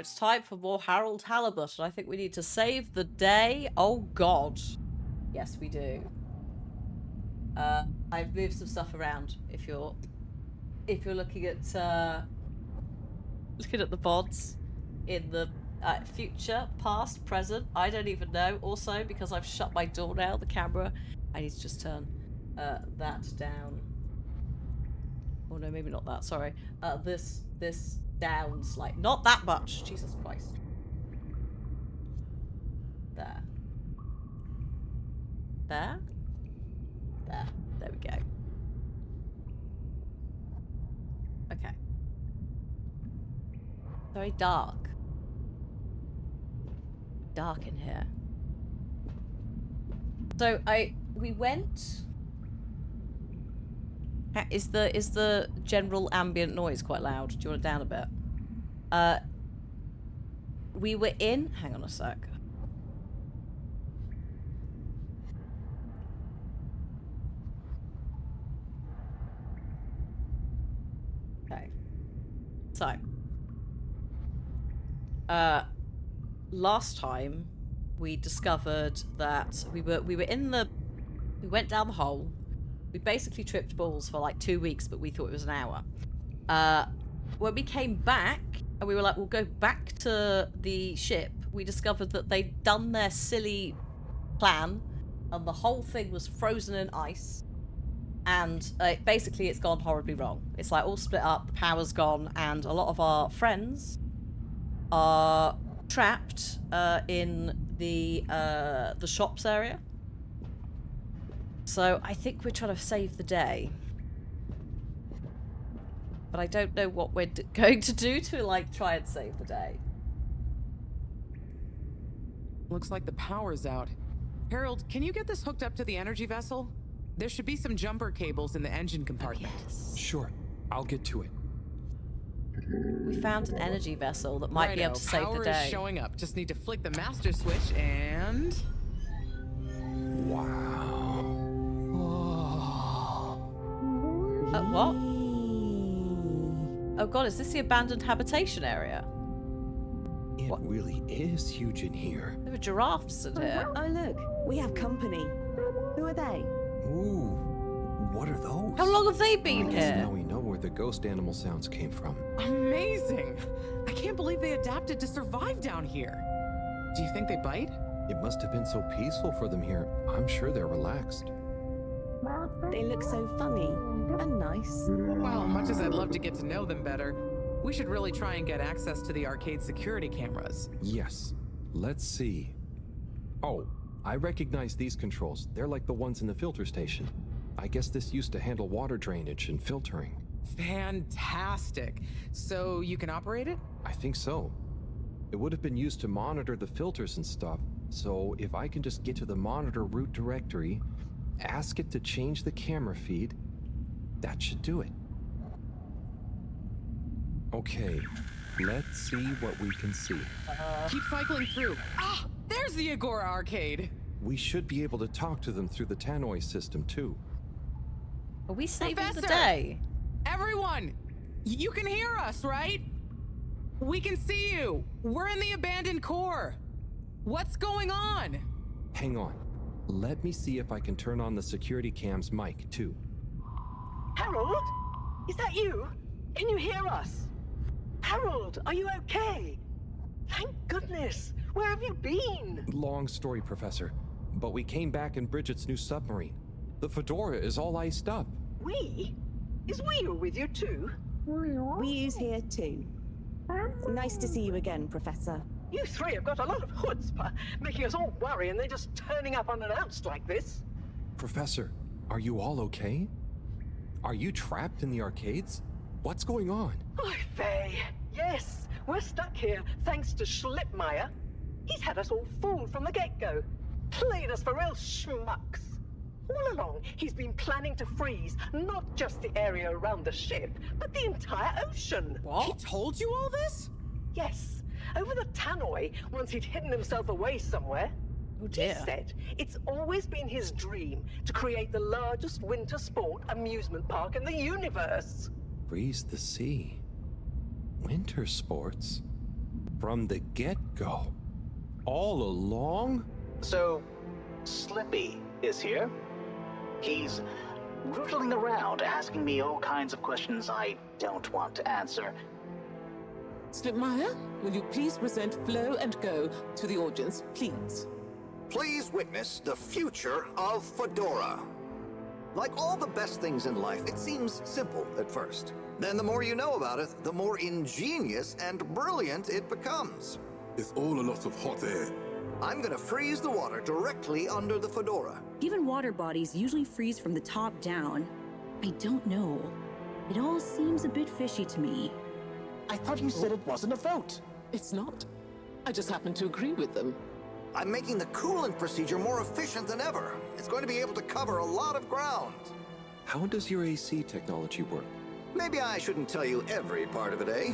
it's time for more Harold Halibut, and I think we need to save the day. Oh god. Yes, we do. I've moved some stuff around if you're looking at the VODs in the future, past, present, I don't even know. Also, because I've shut my door now, the camera, I need to just turn that down. Oh no, maybe not that, sorry. This down slight, not that much, Jesus Christ. There. There? There. There we go. Okay. Very dark. Dark in here. So we went. Is the general ambient noise quite loud? Do you want it down a bit? We were in. Hang on a sec. Okay. So. Last time we discovered that we went down the hole. We basically tripped balls for like 2 weeks, but we thought it was an hour. When we came back and we were like, we'll go back to the ship, we discovered that they'd done their silly plan and the whole thing was frozen in ice. And basically it's gone horribly wrong. It's like all split up, the power's gone, and a lot of our friends are trapped in the shops area. So I think we're trying to save the day, but I don't know what we're going to do to like try and save the day. Looks like the power's out. Harold, can you get this hooked up to the energy vessel? There should be some jumper cables in the engine compartment. Oh, yes. Sure, I'll get to it. We found an energy vessel that might be able to save the Power day. is showing up. Just need to flick the master switch and... Wow. What? Oh god, is this the abandoned habitation area? It really is huge in here. There are giraffes in here. Oh look, we have company. Who are they? Ooh, what are those? How long have they been I guess here? now we know where the ghost animal sounds came from. Amazing! I can't believe they adapted to survive down here. Do you think they bite? It must have been so peaceful for them here. I'm sure they're relaxed. They look so funny and nice. Well, much as I'd love to get to know them better, we should really try and get access to the arcade security cameras. Yes. Let's see. Oh, I recognize these controls. They're like the ones in the filter station. I guess this used to handle water drainage and filtering. Fantastic. So you can operate it? I think so. It would have been used to monitor the filters and stuff. So if I can just get to the monitor root directory, ask it to change the camera feed, that should do it. Okay, let's see what we can see. Keep cycling through. Ah, there's the Agora arcade. We should be able to talk to them through the tannoy system too. Are we saving the Professor! day? Everyone, you can hear us, right? We can see you. We're in the abandoned core. What's going on? Hang on. Let me see if I can turn on the security cam's mic too. Harold? Is that you? Can you hear us? Harold, are you okay? Thank goodness. Where have you been? Long story, Professor. But we came back in Bridget's new submarine. The Fedora is all iced up. We? Is we with you too? We's here too. Nice to see you again, Professor. You three have got a lot of chutzpah, making us all worry and then just turning up unannounced like this. Professor, are you all okay? Are you trapped in the arcades? What's going on? Oy vey. Yes, we're stuck here thanks to Schlippmeyer. He's had us all fooled from the get-go. Played us for real schmucks. All along, he's been planning to freeze not just the area around the ship, but the entire ocean. He told you all this? Yes, over the tannoy, once he'd hidden himself away somewhere. Oh He dear. said it's always been his dream to create the largest winter sport amusement park in the universe. Freeze the sea. Winter sports. From the get-go. All along? So, Slippy is here. He's rootling around, asking me all kinds of questions I don't want to answer. Slipmeyer, will you please present Flow and Go to the audience, please? Please witness the future of Fedora. Like all the best things in life, it seems simple at first. Then the more you know about it, the more ingenious and brilliant it becomes. It's all a lot of hot air. I'm gonna freeze the water directly under the Fedora. Given water bodies usually freeze from the top down, I don't know. It all seems a bit fishy to me. I thought you said it wasn't a vote. It's not. I just happen to agree with them. I'm making the coolant procedure more efficient than ever. It's going to be able to cover a lot of ground. How does your AC technology work? Maybe I shouldn't tell you every part of it, eh?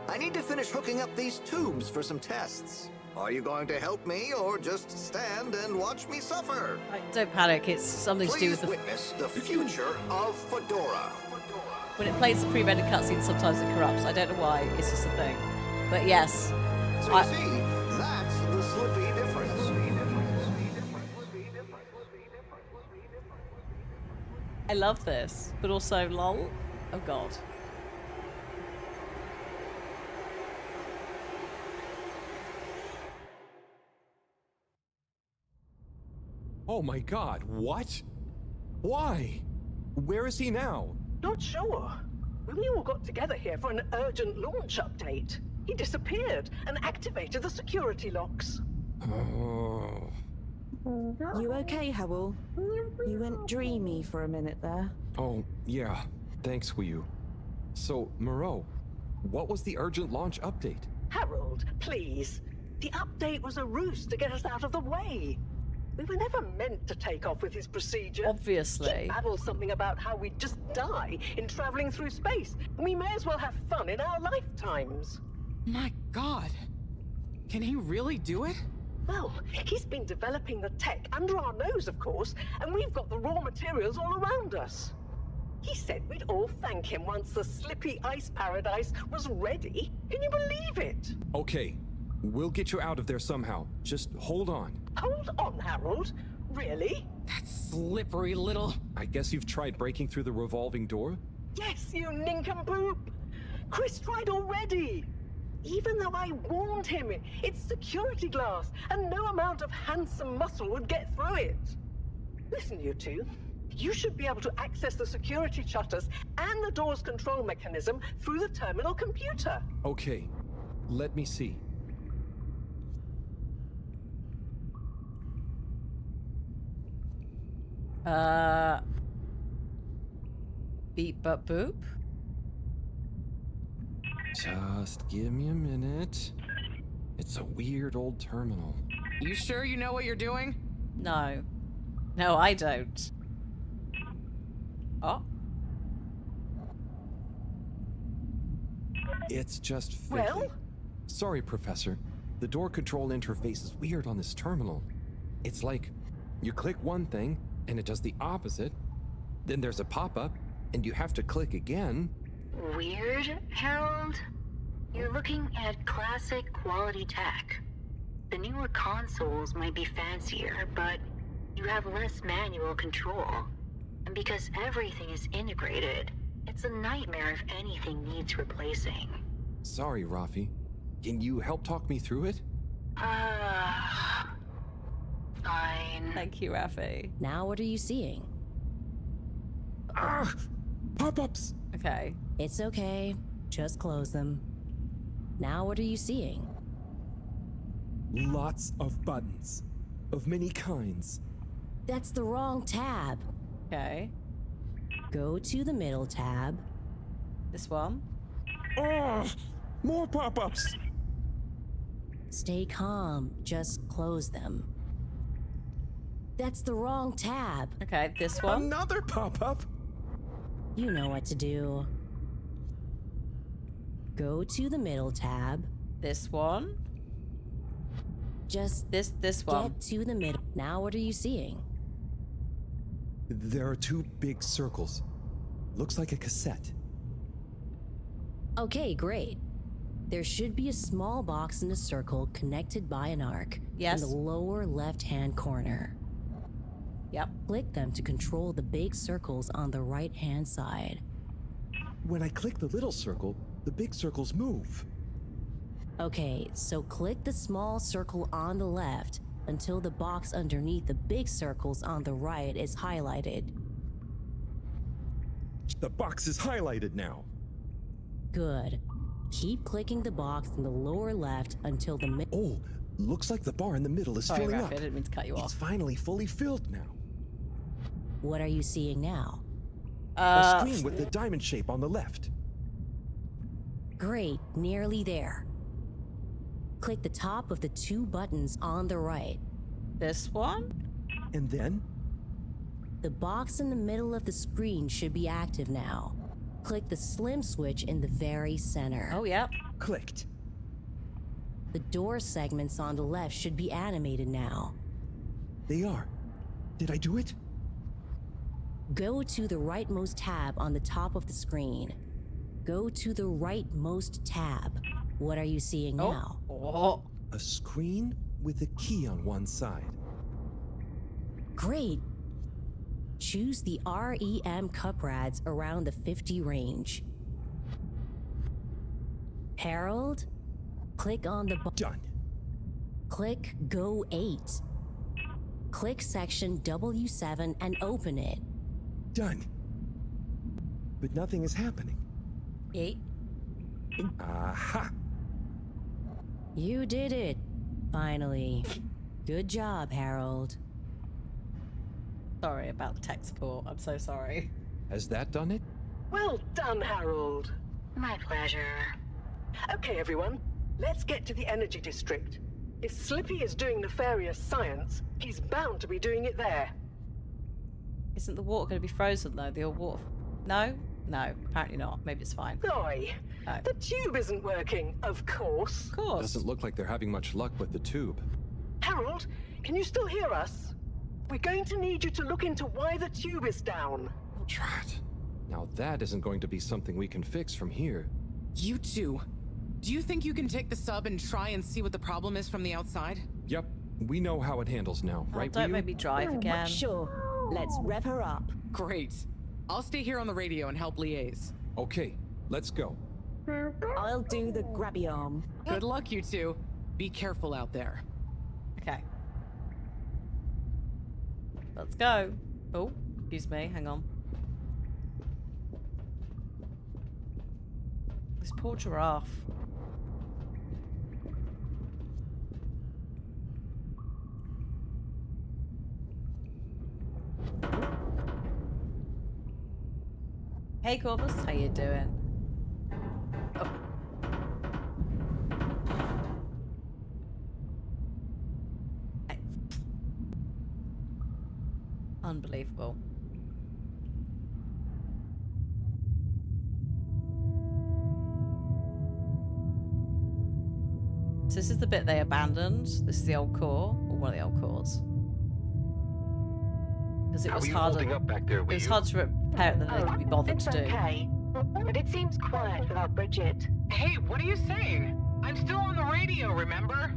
I need to finish hooking up these tubes for some tests. Are you going to help me or just stand and watch me suffer? Don't panic, it's something to do with Please the... witness the future of Fedora. When it plays the pre-rendered cutscene, sometimes it corrupts. I don't know why, it's just a thing. But yes. So you see, that's the Slippy difference. I love this, but also lol. Oh god. Oh my god, what? Why? Where is he now? Not sure. We all got together here for an urgent launch update. He disappeared and activated the security locks. Oh. You okay, Howell? You went dreamy for a minute there. Oh, yeah. Thanks, Wiyu. So, Moreau, what was the urgent launch update? Harold, please. The update was a ruse to get us out of the way. We were never meant to take off with his procedure. Obviously. He babbled something about how we'd just die in traveling through space, and we may as well have fun in our lifetimes. My God. Can he really do it? Well, he's been developing the tech under our nose, of course, and we've got the raw materials all around us. He said we'd all thank him once the Slippy Ice Paradise was ready. Can you believe it? Okay, we'll get you out of there somehow. Just hold on. Hold on, Harold. Really? That slippery little... I guess you've tried breaking through the revolving door? Yes, you nincompoop! Chris tried already! Even though I warned him, it's security glass, and no amount of handsome muscle would get through it. Listen, you two. You should be able to access the security shutters and the door's control mechanism through the terminal computer. Okay, let me see. Beep but boop. Just give me a minute. It's a weird old terminal. You sure you know what you're doing? No. No, I don't. Oh. It's just fiddly. Well? Sorry, Professor. The door control interface is weird on this terminal. It's like you click one thing and it does the opposite. Then there's a pop-up and you have to click again. Weird, Harold? You're looking at classic quality tech. The newer consoles might be fancier, but you have less manual control. And because everything is integrated, it's a nightmare if anything needs replacing. Sorry, Rafi. Can you help talk me through it? Fine. Thank you, Rafi. Now what are you seeing? Ah! Pop-ups! Okay. It's okay. Just close them. Now what are you seeing? Lots of buttons. Of many kinds. That's the wrong tab. Okay. Go to the middle tab. This one. Ah! More pop-ups! Stay calm. Just close them. That's the wrong tab. Okay, this one. Another pop-up? You know what to do. Go to the middle tab. This one. Just This one. get to the middle. Now what are you seeing? There are two big circles. Looks like a cassette. Okay, great. There should be a small box in a circle connected by an arc Yes. in the lower left-hand corner. Yep. Click them to control the big circles on the right-hand side. When I click the little circle, the big circles move. Okay, so click the small circle on the left until the box underneath the big circles on the right is highlighted. The box is highlighted now. Good. Keep clicking the box in the lower left until the Oh, looks like the bar in the middle is Sorry, filling Rafi, up. I didn't mean to cut you It's off. finally fully filled now. What are you seeing now? A screen with the diamond shape on the left. Great, nearly there. Click the top of the 2 buttons on the right. This one? And then? The box in the middle of the screen should be active now. Click the slim switch in the very center. Oh, yeah. Clicked. The door segments on the left should be animated now. They are. Did I do it? Go to the rightmost tab on the top of the screen. Go to the rightmost tab. What are you seeing now? Oh. A screen with a key on one side. Great. Choose the REM cup rads around the 50 range. Harold, click on the Done. Click Go 8. Click section W7 and open it. Done. But nothing is happening. 8. Aha! You did it. Finally. Good job, Harold. Sorry about the tech support. I'm so sorry. Has that done it? Well done, Harold. My pleasure. Okay, everyone, let's get to the energy district. If Slippy is doing nefarious science, he's bound to be doing it there. Isn't the water going to be frozen, though? The old water... No? No, apparently not. Maybe it's fine. Oi, No. the tube isn't working, of course. Of course. Doesn't look like they're having much luck with the tube. Harold, can you still hear us? We're going to need you to look into why the tube is down. Drat. Now that isn't going to be something we can fix from here. You two, do you think you can take the sub and try and see what the problem is from the outside? Yep, we know how it handles now, Oh, right? don't Ryu? make me drive again. Sure. Let's rev her up. Great. I'll stay here on the radio and help liaise. Okay, let's go. I'll do the grabby arm. Good luck, you two. Be careful out there. Okay. Let's go. Oh, excuse me. Hang on. This poor giraffe. Hey Corvus, how you doing? Oh. Unbelievable. So this is the bit they abandoned. This is the old core, or one of the old cores. Because it How was are you harder. holding up back there, It was Ryu? hard to repair it than they could be bothered It's to do. okay. But it seems quiet without Bridget. Hey, what are you saying? I'm still on the radio, remember?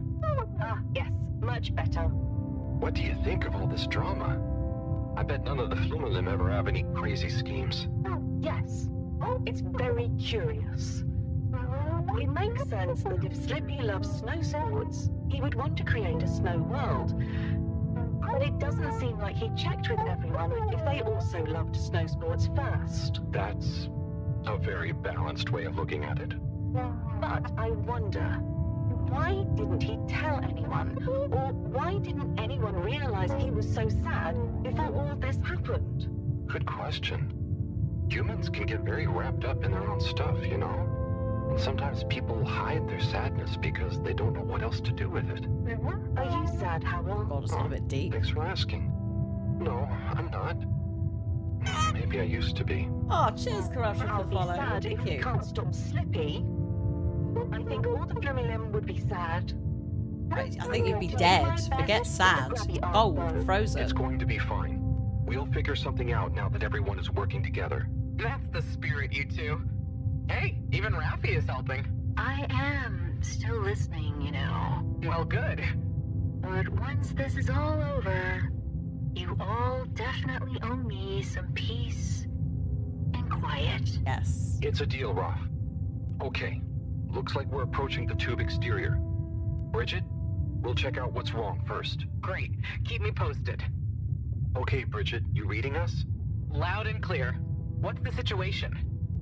Ah, yes, much better. What do you think of all this drama? I bet none of the Flumalim ever have any crazy schemes. Yes, it's very curious. It makes sense that if Slippy loves snow sports, he would want to create a snow world. But it doesn't seem like he checked with everyone if they also loved snow sports first. That's a very balanced way of looking at it. But I wonder, why didn't he tell anyone? Or why didn't anyone realize he was so sad before all this happened? Good question. Humans can get very wrapped up in their own stuff, you know? And sometimes people hide their sadness because they don't know what else to do with it. Are you sad, Harold? God, it's got a bit deep. Thanks for asking. No, I'm not. Maybe I used to be. Oh, cheers, Corruption, I'll for be following. sad if Thank we you. can't stop Slippy. I think all the Flumilim would be sad. I think you'd be dead. Forget sad. Cold, frozen. It's going to be fine. We'll figure something out now that everyone is working together. That's the spirit, you two. Hey, even Raffi is helping. I am still listening, you know. Well, good. But once this is all over, you all definitely owe me some peace and quiet. Yes. It's a deal, Roth. Okay, looks like we're approaching the tube exterior. Bridget, we'll check out what's wrong first. Great. Keep me posted. Okay, Bridget, you reading us? Loud and clear. What's the situation?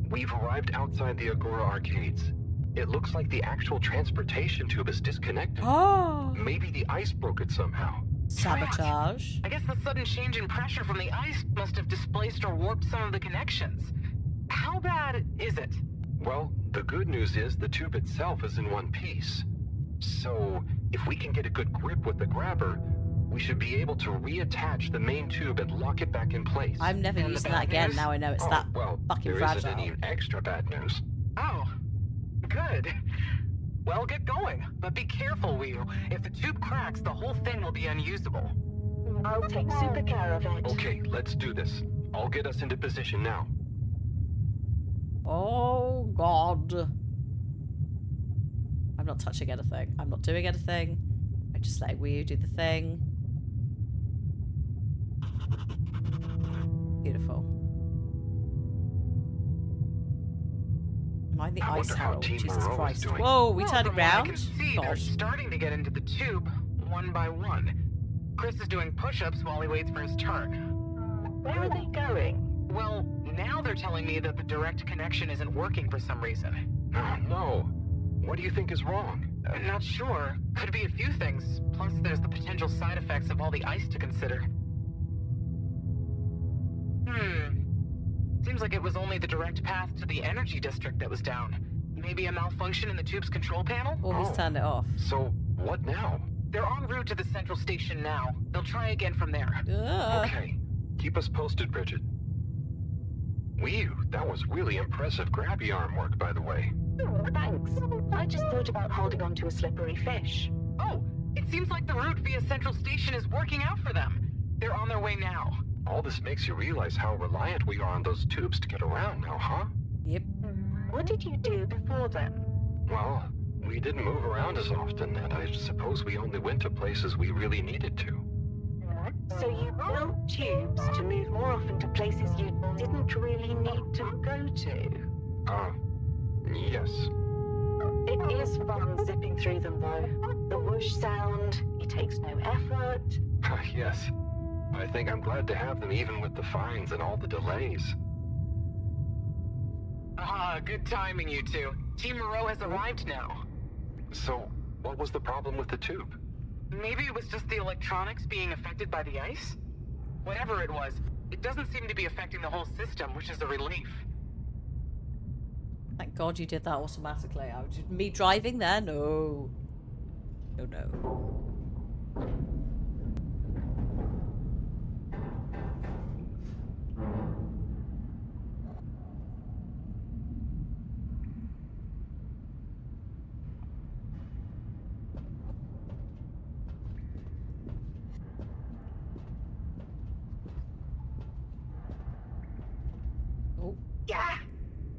We've arrived outside the Agora arcades. It looks like the actual transportation tube is disconnected. Oh. Maybe the ice broke it somehow. Sabotage. I guess the sudden change in pressure from the ice must have displaced or warped some of the connections. How bad is it? Well, the good news is the tube itself is in one piece. So, if we can get a good grip with the grabber, we should be able to reattach the main tube and lock it back in place. I'm never And the using bad that again. news? Now I know it's that well, fucking there fragile. isn't any extra bad news. Oh, good. Well, get going. But be careful, Whew. If the tube cracks, the whole thing will be unusable. I'll take super care of it. Okay, let's do this. I'll get us into position now. Oh, God. I'm not touching anything. I'm not doing anything. I just let Wii do the thing. Beautiful. Am I the I Ice wonder how Herald? Team Jesus Moreau is Christ. doing. Whoa, we Well, turned from what I around? can see, they're God. starting to get into the tube, one by one. Chris is doing push-ups while he waits for his turn. Where are they going? Well, now they're telling me that the direct connection isn't working for some reason. Oh, no. What do you think is wrong? Not sure. Could be a few things. Plus, there's the potential side effects of all the ice to consider. Seems like it was only the direct path to the energy district that was down. Maybe a malfunction in the tube's control panel? Or he's turned it off. So, what now? They're en route to the central station now. They'll try again from there. Ugh. Okay. Keep us posted, Bridget. Whew, that was really impressive grabby arm work, by the way. Oh, thanks. I just thought about holding on to a slippery fish. Oh, it seems like the route via central station is working out for them. They're on their way now. All this makes you realize how reliant we are on those tubes to get around now, huh? Yep. What did you do before then? Well, we didn't move around as often, and I suppose we only went to places we really needed to. So you built tubes to move more often to places you didn't really need to go to? Yes. It is fun zipping through them, though. The whoosh sound, it takes no effort. Yes. I think I'm glad to have them even with the fines and all the delays. Good timing, you two. Team Moreau has arrived now. So, what was the problem with the tube? Maybe it was just the electronics being affected by the ice? Whatever it was, it doesn't seem to be affecting the whole system, which is a relief. Thank God you did that automatically. Me driving there? No. No, no. Oh. Yeah!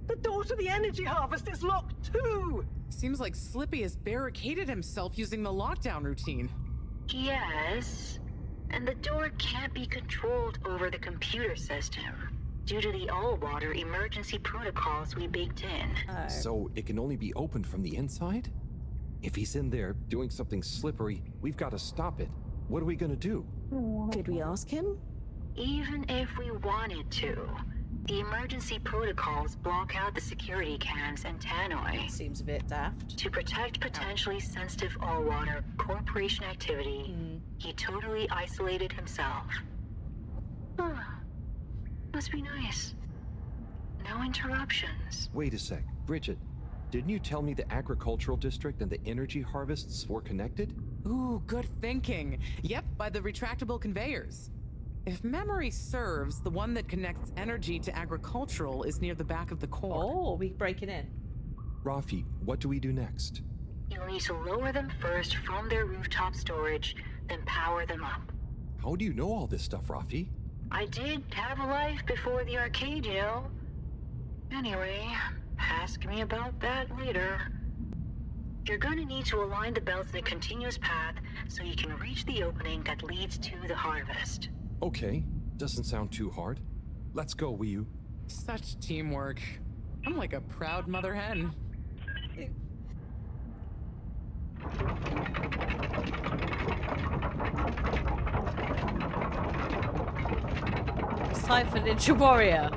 The door to the energy harvest is locked too! Seems like Slippy has barricaded himself using the lockdown routine. Yes, and the door can't be controlled over the computer system due to the all-water emergency protocols we baked in. So it can only be opened from the inside? If he's in there doing something slippery, we've got to stop it. What are we gonna do? Could we ask him? Even if we wanted to, the emergency protocols block out the security cams and tannoy. Seems a bit daft. To protect potentially sensitive all-water corporation activity, he totally isolated himself. Must be nice. No interruptions. Wait a sec. Bridget, didn't you tell me the agricultural district and the energy harvests were connected? Ooh, good thinking. Yep, by the retractable conveyors. If memory serves, the one that connects energy to agricultural is near the back of the core. Oh, we break it in. Rafi, what do we do next? You'll need to lower them first from their rooftop storage, then power them up. How do you know all this stuff, Rafi? I did have a life before the arcade, you know. Anyway, ask me about that later. You're going to need to align the belts in a continuous path so you can reach the opening that leads to the harvest. Okay, doesn't sound too hard. Let's go, Wii. Such teamwork. I'm like a proud mother hen. It's time for Ninja Warrior.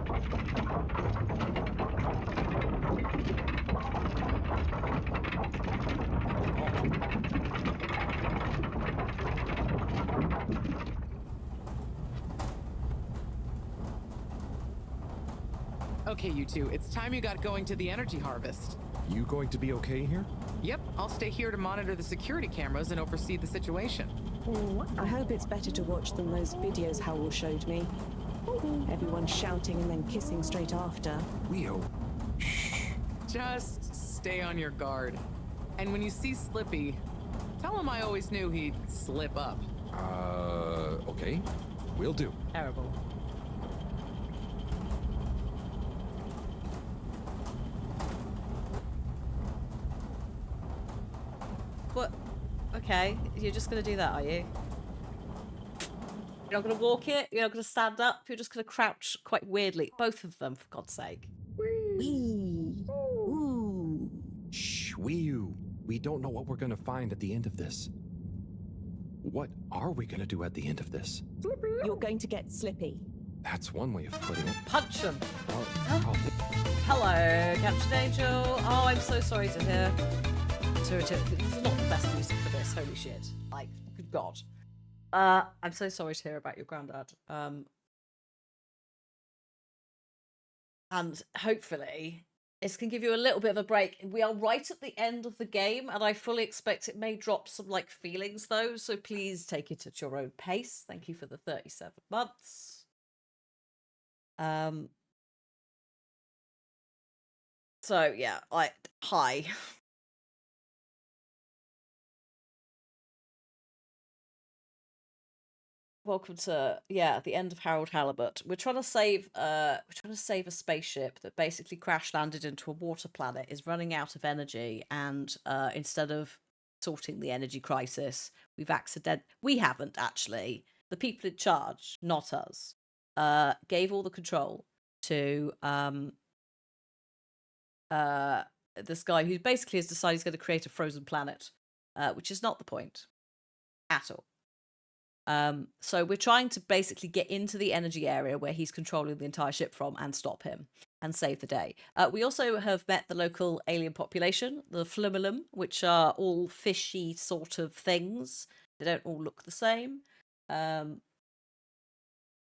Okay, you two, it's time you got going to the energy harvest. You going to be okay here? Yep, I'll stay here to monitor the security cameras and oversee the situation. I hope it's better to watch than those videos Howell showed me. Everyone shouting and then kissing straight after. Wii. Just stay on your guard. And when you see Slippy, tell him I always knew he'd slip up. Okay. Will do. Terrible. What? Okay, you're just gonna do that, are you? You're not gonna walk it? You're not gonna stand up? You're just gonna crouch quite weirdly? Both of them, for God's sake. Wee. Ooh. Shh, Wii. We don't know what we're gonna find at the end of this. What are we gonna do at the end of this? You're going to get Slippy. That's one way of putting it. Punch him! Oh, Hello, Captain Angel. Oh, I'm so sorry to hear. This is not the best music for this. Holy shit! Like, good God. I'm so sorry to hear about your granddad. And hopefully this can give you a little bit of a break. We are right at the end of the game, and I fully expect it may drop some like feelings though. So please take it at your own pace. Thank you for the 37 months. So yeah, hi. Welcome to the end of Harold Halibut. We're trying to save a spaceship that basically crash landed into a water planet, is running out of energy, and instead of sorting the energy crisis, we haven't actually. The people in charge, not us, gave all the control to this guy who basically has decided he's going to create a frozen planet, which is not the point at all. So we're trying to basically get into the energy area where he's controlling the entire ship from and stop him and save the day. We also have met the local alien population, the Flimulum, which are all fishy sort of things. They don't all look the same.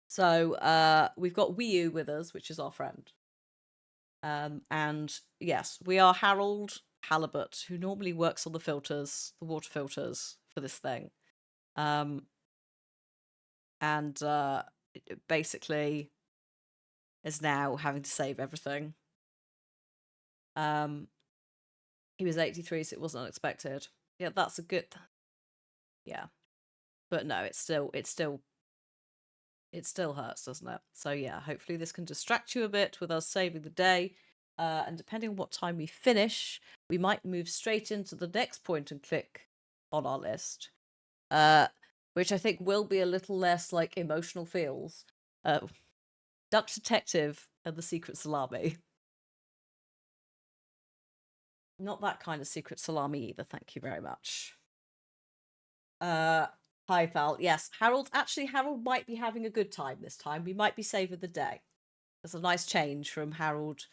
So we've got Wii with us, which is our friend. And yes, we are Harold Halibut, who normally works on the water filters for this thing. And basically is now having to save everything. He was 83, so it wasn't unexpected. Yeah, that's a good. Yeah, but no, it still hurts, doesn't it? So yeah, hopefully this can distract you a bit with us saving the day. And depending on what time we finish, we might move straight into the next point and click on our list. Which I think will be a little less like emotional feels. Duck Detective and the Secret Salami. Not that kind of secret salami either, thank you very much. Hi, Val. Yes, Harold might be having a good time this time. We might be saving the day. There's a nice change from Harold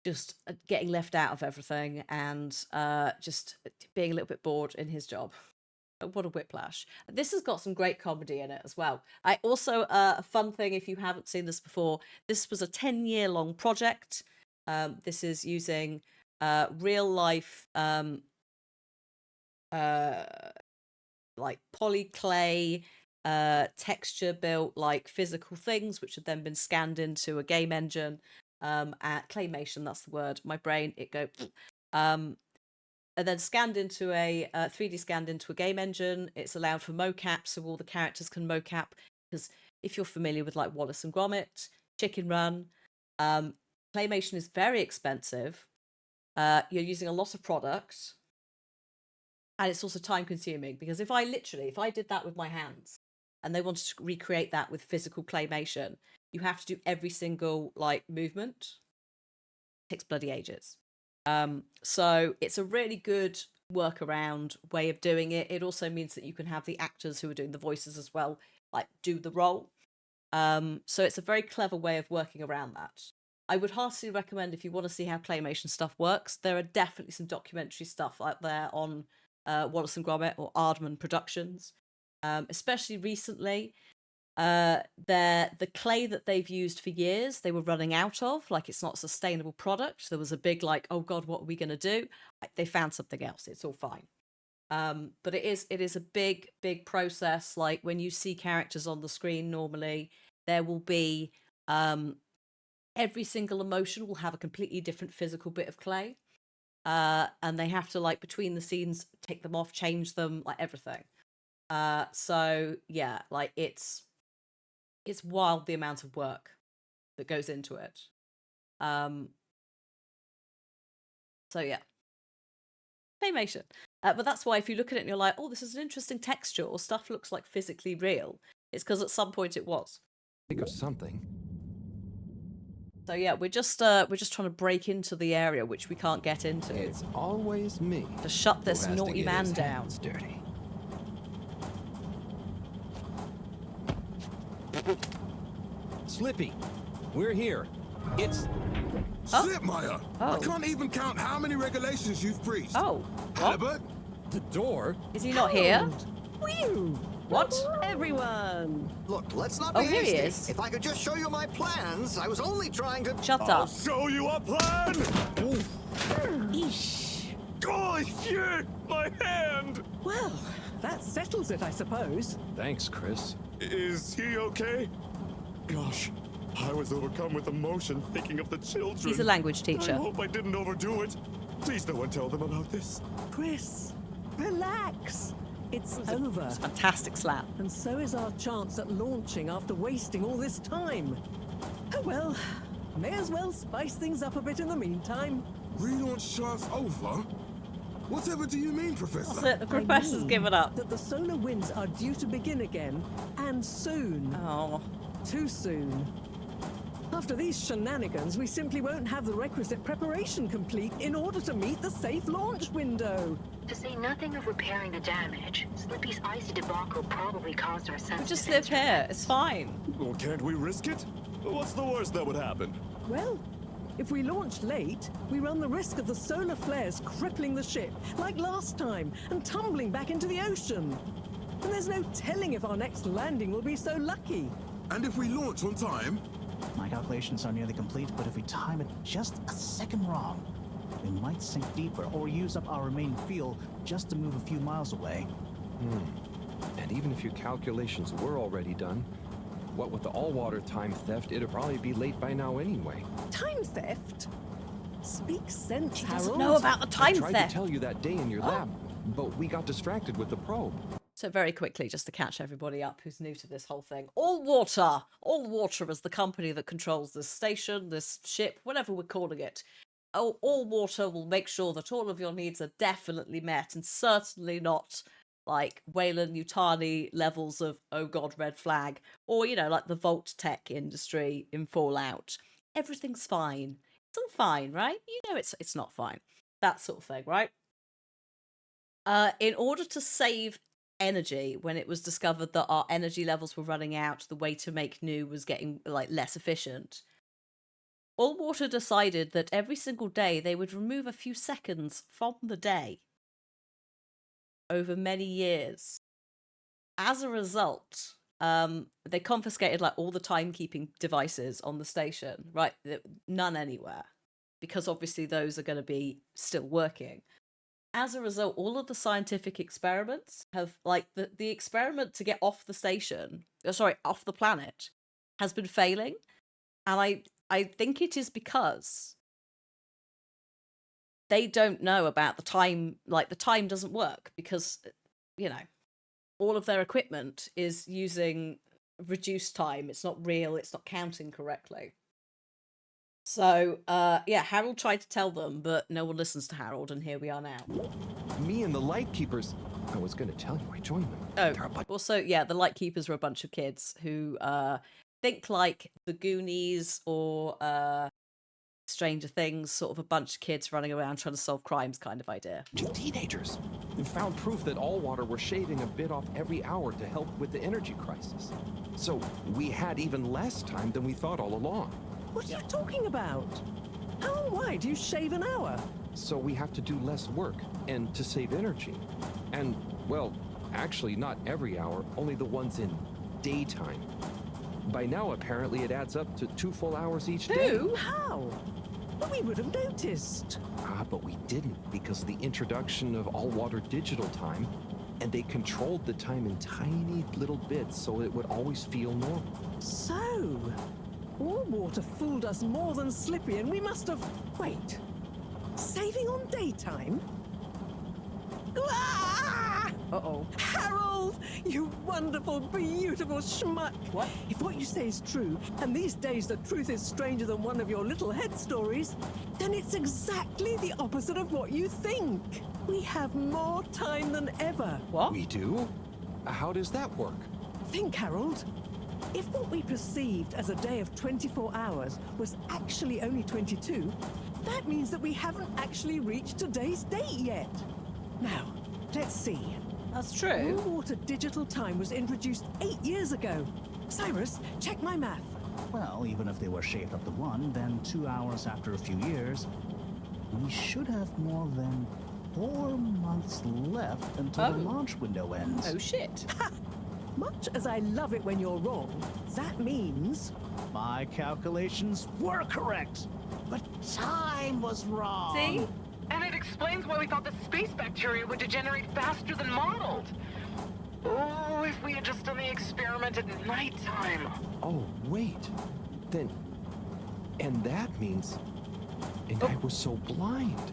just getting left out of everything and just being a little bit bored in his job. What a whiplash. This has got some great comedy in it as well. I also, a fun thing, if you haven't seen this before, this was a 10-year-long project. This is using real life like polyclay, texture built like physical things, which have then been scanned into a game engine. Claymation, that's the word. My brain, it go. And then scanned into 3D scanned into a game engine. It's allowed for mocap, so all the characters can mocap. Because if you're familiar with like Wallace and Gromit, Chicken Run, claymation is very expensive. You're using a lot of product, And it's also time consuming because if I did that with my hands and they wanted to recreate that with physical claymation, you have to do every single like movement. It takes bloody ages. So it's a really good workaround way of doing it. It also means that you can have the actors who are doing the voices as well, like do the role. So it's a very clever way of working around that. I would heartily recommend if you want to see how claymation stuff works, there are definitely some documentary stuff out there on Wallace and Gromit or Aardman Productions, especially recently. The clay that they've used for years, they were running out of. Like, it's not a sustainable product. There was a big like, oh god, what are we going to do? They found something else. It's all fine. But it is a big process. Like when you see characters on the screen, normally there will be every single emotion will have a completely different physical bit of clay, and they have to, like, between the scenes, take them off, change them, like everything. So yeah, like it's wild the amount of work that goes into it. So yeah, claymation. But that's why if you look at it and you're like, oh, this is an interesting texture, or stuff looks like physically real, it's because at some point it was. Think of something. So yeah, we're just trying to break into the area which we can't get into. It's always me. To shut this who has to naughty get man his down. hands dirty. Slippy, we're here. It's Slipmire! Oh. I can't even count how many regulations you've breached. Oh, what? Halibut? the door. Is he not here? What? Everyone! Look, let's not Oh, be here he hasty. is. If I could just show you my plans, I was only trying to... Shut I'll up. show you a plan! Eesh. Oh, shit! My hand! Well, that settles it, I suppose. Thanks, Chris. Is he okay? Gosh, I was overcome with emotion thinking of the children. He's a language I teacher. hope I didn't overdo it. Please no one tell them about this. Chris, relax. It's over. It's a fantastic slap. And so is our chance at launching after wasting all this time. Oh well, may as well spice things up a bit in the meantime. Relaunch starts over? Whatever do you mean, Professor? That's it, the professor's given up. That the solar winds are due to begin again, and soon. Oh. Too soon. After these shenanigans, we simply won't have the requisite preparation complete in order to meet the safe launch window. To say nothing of repairing the damage, Slippy's icy debacle probably caused our sensitive Just live here. instruments. It's fine. Well, can't we risk it? What's the worst that would happen? Well, if we launch late, we run the risk of the solar flares crippling the ship, like last time, and tumbling back into the ocean. And there's no telling if our next landing will be so lucky. And if we launch on time? My calculations are nearly complete, but if we time it just a second wrong, we might sink deeper or use up our remaining fuel just to move a few miles away. And even if your calculations were already done, what with the all-water time theft, it'd probably be late by now anyway. Time theft? Speak sense, He Harold. doesn't know about the I time tried theft. to tell you that day in your lab, but we got distracted with the probe. So very quickly, just to catch everybody up who's new to this whole thing. All Water is the company that controls this station, this ship, whatever we're calling it. All Water will make sure that all of your needs are definitely met, and certainly not like Wayland Yutani levels of, oh god, red flag, or, you know, like the Vault Tech industry in Fallout. Everything's fine. It's all fine, right? You know it's not fine. That sort of thing, right? In order to save energy, when it was discovered that our energy levels were running out, the way to make new was getting like less efficient. All Water decided that every single day they would remove a few seconds from the day over many years. As a result, they confiscated like all the timekeeping devices on the station, right? None anywhere, because obviously those are going to be still working. As a result, all of the scientific experiments have, like, the experiment to get off the station, off the planet, has been failing. And I think it is because they don't know about the time, like, the time doesn't work because, you know, all of their equipment is using reduced time. It's not real, it's not counting correctly. So, yeah, Harold tried to tell them, but no one listens to Harold, and here we are now. Me and the Lightkeepers. I was gonna tell you, I joined them. Oh, also, yeah, the Lightkeepers are a bunch of kids who think like the Goonies or Stranger Things, sort of a bunch of kids running around trying to solve crimes kind of idea. Teenagers. We found proof that Allwater were shaving a bit off every hour to help with the energy crisis. So we had even less time than we thought all along. What are you talking about? How and why do you shave an hour? So we have to do less work, and to save energy. And, well, actually not every hour, only the ones in daytime. By now, apparently, it adds up to 2 full hours each day. Who? How? Well, we would have noticed. But we didn't because of the introduction of all-water digital time, and they controlled the time in tiny little bits so it would always feel normal. So, Allwater fooled us more than Slippy, and we must have... Wait. Saving on daytime? Ah! Uh-oh. Harold! You wonderful, beautiful schmuck! What? If what you say is true, and these days the truth is stranger than one of your little head stories, then it's exactly the opposite of what you think. We have more time than ever. What? We do? How does that work? Think, Harold. If what we perceived as a day of 24 hours was actually only 22, that means that we haven't actually reached today's date yet. Now, let's see. That's true. Allwater digital time was introduced 8 years ago. Cyrus, check my math. Well, even if they were shaved up to 1, then 2 hours after a few years, we should have more than 4 months left until the launch window ends. Oh, shit. Much as I love it when you're wrong, that means... My calculations were correct, but time was wrong. See? And it explains why we thought the space bacteria would degenerate faster than modeled. Oh, if we had just done the experiment at nighttime. Oh, wait. Then... And that means... And I was so blind.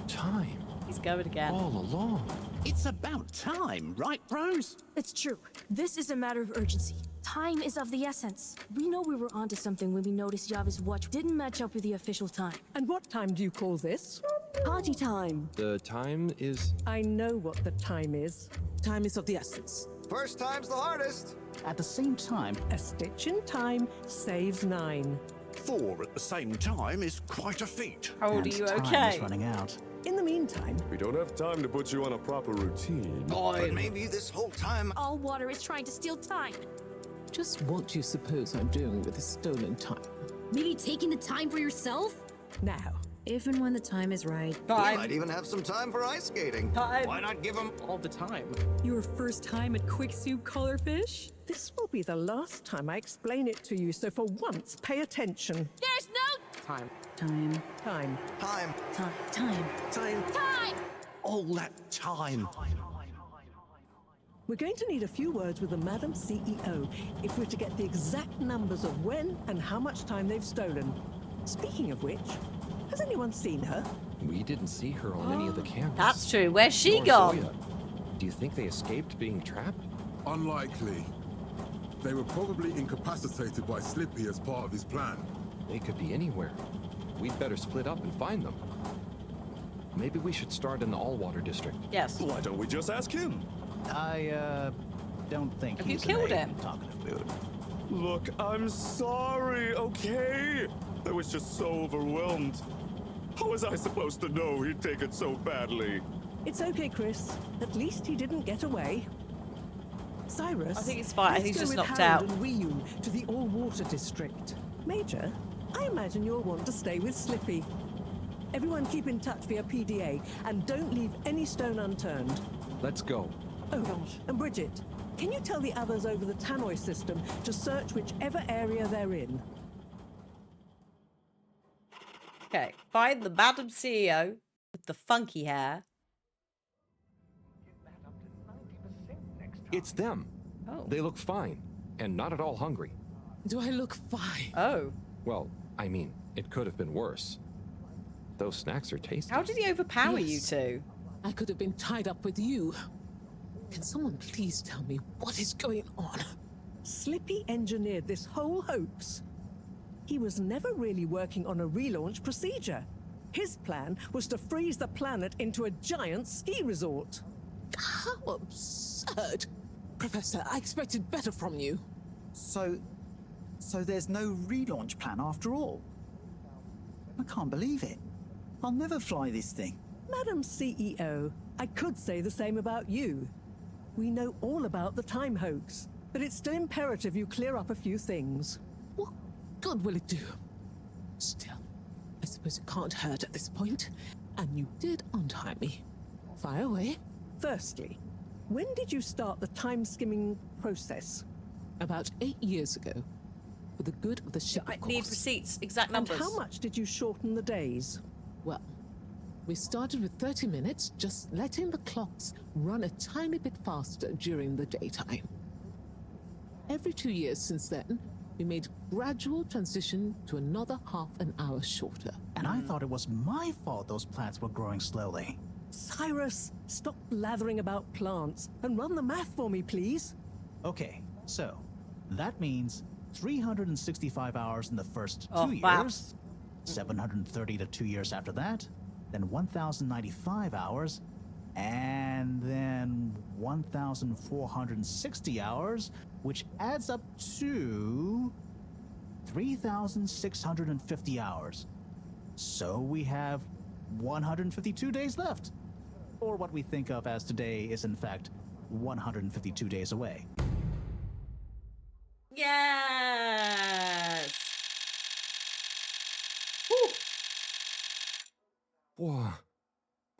Time. He's going again. All along. It's about time, right, Rose? It's true. This is a matter of urgency. Time is of the essence. We know we were onto something when we noticed Java's watch didn't match up with the official time. And what time do you call this? Party time. The time is... I know what the time is. Time is of the essence. First time's the hardest. At the same time, A stitch in time saves 9. 4 at the same time is quite a feat. Harold, are and you time okay? is running out. In the meantime... We don't have time to put you on a proper routine. But maybe this whole time... Allwater is trying to steal time. Just what do you suppose I'm doing with the stolen time? Maybe taking the time for yourself? Now, If and when the time is right. We might even have some time for ice skating. Time. Why not give them... All the time. Your first time at Quick Soup Colorfish? this will be the last time I explain it to you, so for once, pay attention. There's no Time. Time. Time. time. All that time. We're going to need a few words with the Madam CEO if we're to get the exact numbers of when and how much time they've stolen. Speaking of which, has anyone seen her? We didn't see her on any of the cameras. That's true. Where's she Nor gone? Zoya. Do you think they escaped being trapped? Unlikely. They were probably incapacitated by Slippy as part of his plan. They could be anywhere. We'd better split up and find them. Maybe we should start in the Allwater district. Yes. Why don't we just ask him? I don't think Have you he's killed in a him? talkative mood. Look, I'm sorry, okay? I was just so overwhelmed. How was I supposed to know he'd take it so badly? It's okay, Chris. At least he didn't get away. Cyrus, I think it's fine. let's He's go just with knocked Harold out. and Weeyun to the Allwater district. Major, I imagine you'll want to stay with Slippy. Everyone keep in touch via PDA and don't leave any stone unturned. Let's go. Oh gosh, and Bridget, can you tell the others over the tannoy system to search whichever area they're in? Okay. Find the Madam CEO with the funky hair. It's them. Oh. They look fine, and not at all hungry. Do I look fine? Oh. Well, I mean, it could have been worse. Those snacks are tasty. How did he overpower you Yes. two? I could have been tied up with you. Can someone please tell me what is going on? Slippy engineered this whole hoax. He was never really working on a relaunch procedure. His plan was to freeze the planet into a giant ski resort. How absurd! Professor, I expected better from you. So there's no relaunch plan after all? I can't believe it. I'll never fly this thing. Madam CEO, I could say the same about you. We know all about the time hoax, but it's still imperative you clear up a few things. What good will it do? Still, I suppose it can't hurt at this point. And you did untie me. Fire away. Firstly, when did you start the time-skimming process? About 8 years ago. For the good of the ship, I of course. need receipts, exact numbers. And how much did you shorten the days? Well, we started with 30 minutes, just letting the clocks run a tiny bit faster during the daytime. Every 2 years since then, we made gradual transition to another half an hour shorter. And I thought it was my fault those plants were growing slowly. Cyrus, stop blathering about plants and run the math for me, please. Okay, so that means 365 hours in the first 2 years, wow. 730 to 2 years after that, then 1,095 hours, and then 1,460 hours, which adds up to 3,650 hours. So we have 152 days left. Or what we think of as today is in fact 152 days away. Yes! Whoa,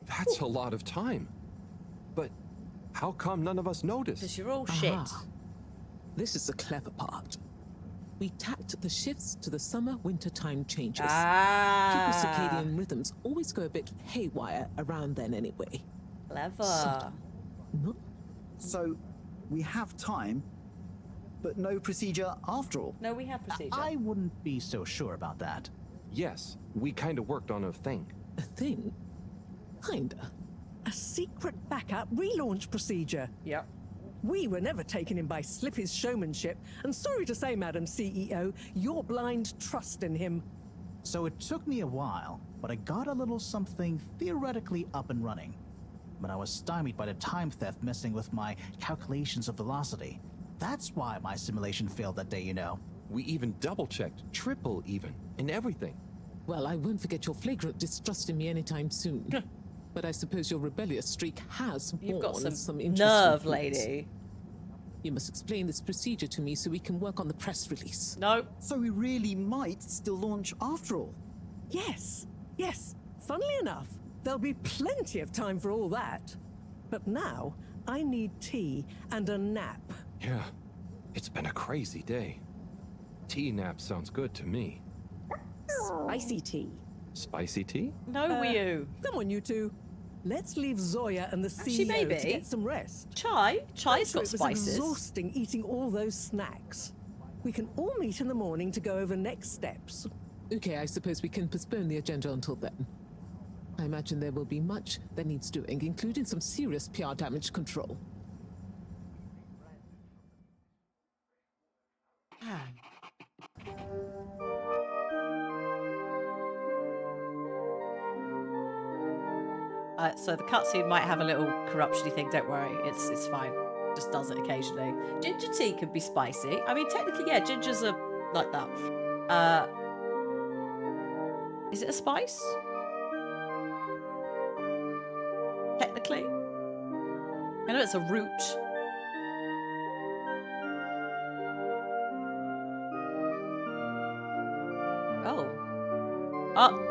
that's a lot of time. But how come none of us noticed? Because you're all shit. Aha. This is the clever part. We tacked the shifts to the summer-winter time changes. People's circadian rhythms always go a bit haywire around then anyway. Clever. No? So we have time, but no procedure after all. No, we have procedure. I wouldn't be so sure about that. Yes, we kind of worked on a thing. A thing? Kinda. A secret backup relaunch procedure. Yep. We were never taken in by Slippy's showmanship, and sorry to say, Madam CEO, your blind trust in him. So it took me a while, but I got a little something theoretically up and running. But I was stymied by the time theft messing with my calculations of velocity. That's why my simulation failed that day, you know. We even double-checked, triple even, and everything. Well, I won't forget your flagrant distrust in me anytime soon. But I suppose your rebellious streak has You've got borne some interesting nerve, fruits. lady. You must explain this procedure to me so we can work on the press release. No. So we really might still launch after all. Yes, yes. Funnily enough, there'll be plenty of time for all that. But now, I need tea and a nap. Yeah, it's been a crazy day. Tea nap sounds good to me. Spicy tea. Spicy tea? No, you. Come on, you two. Let's leave Zoya and the Actually, CEO maybe. to get some rest. Chai's I'm got sure it was spices. exhausting eating all those snacks. We can all meet in the morning to go over next steps. Okay, I suppose we can postpone the agenda until then. I imagine there will be much that needs doing, including some serious PR damage control. So the cutscene might have a little corruption-y thing, don't worry. It's fine. Just does it occasionally. Ginger tea can be spicy. I mean, technically, yeah, gingers are like that. Is it a spice? Technically. I know it's a root. Oh. Oh.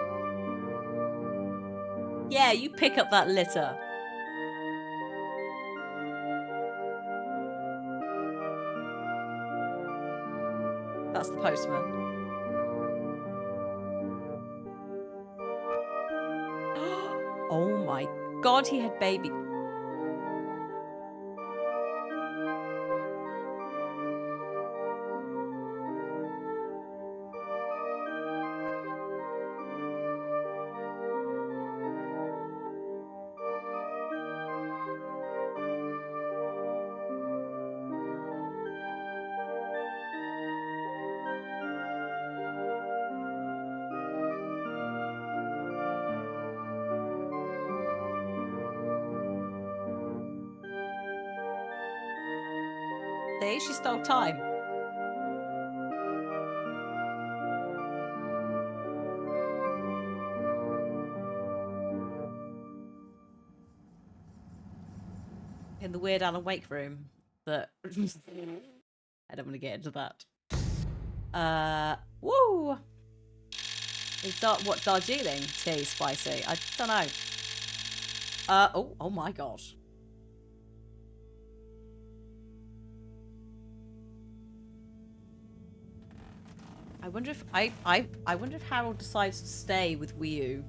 Yeah, you pick up that litter. That's the postman. Oh my god, he had baby. See, she stole time. In the weird Alan Wake room that I don't want to get into that. Woo! Is that what Darjeeling tea spicy? I don't know. Oh my god. I wonder if I wonder if Harold decides to stay with Wii.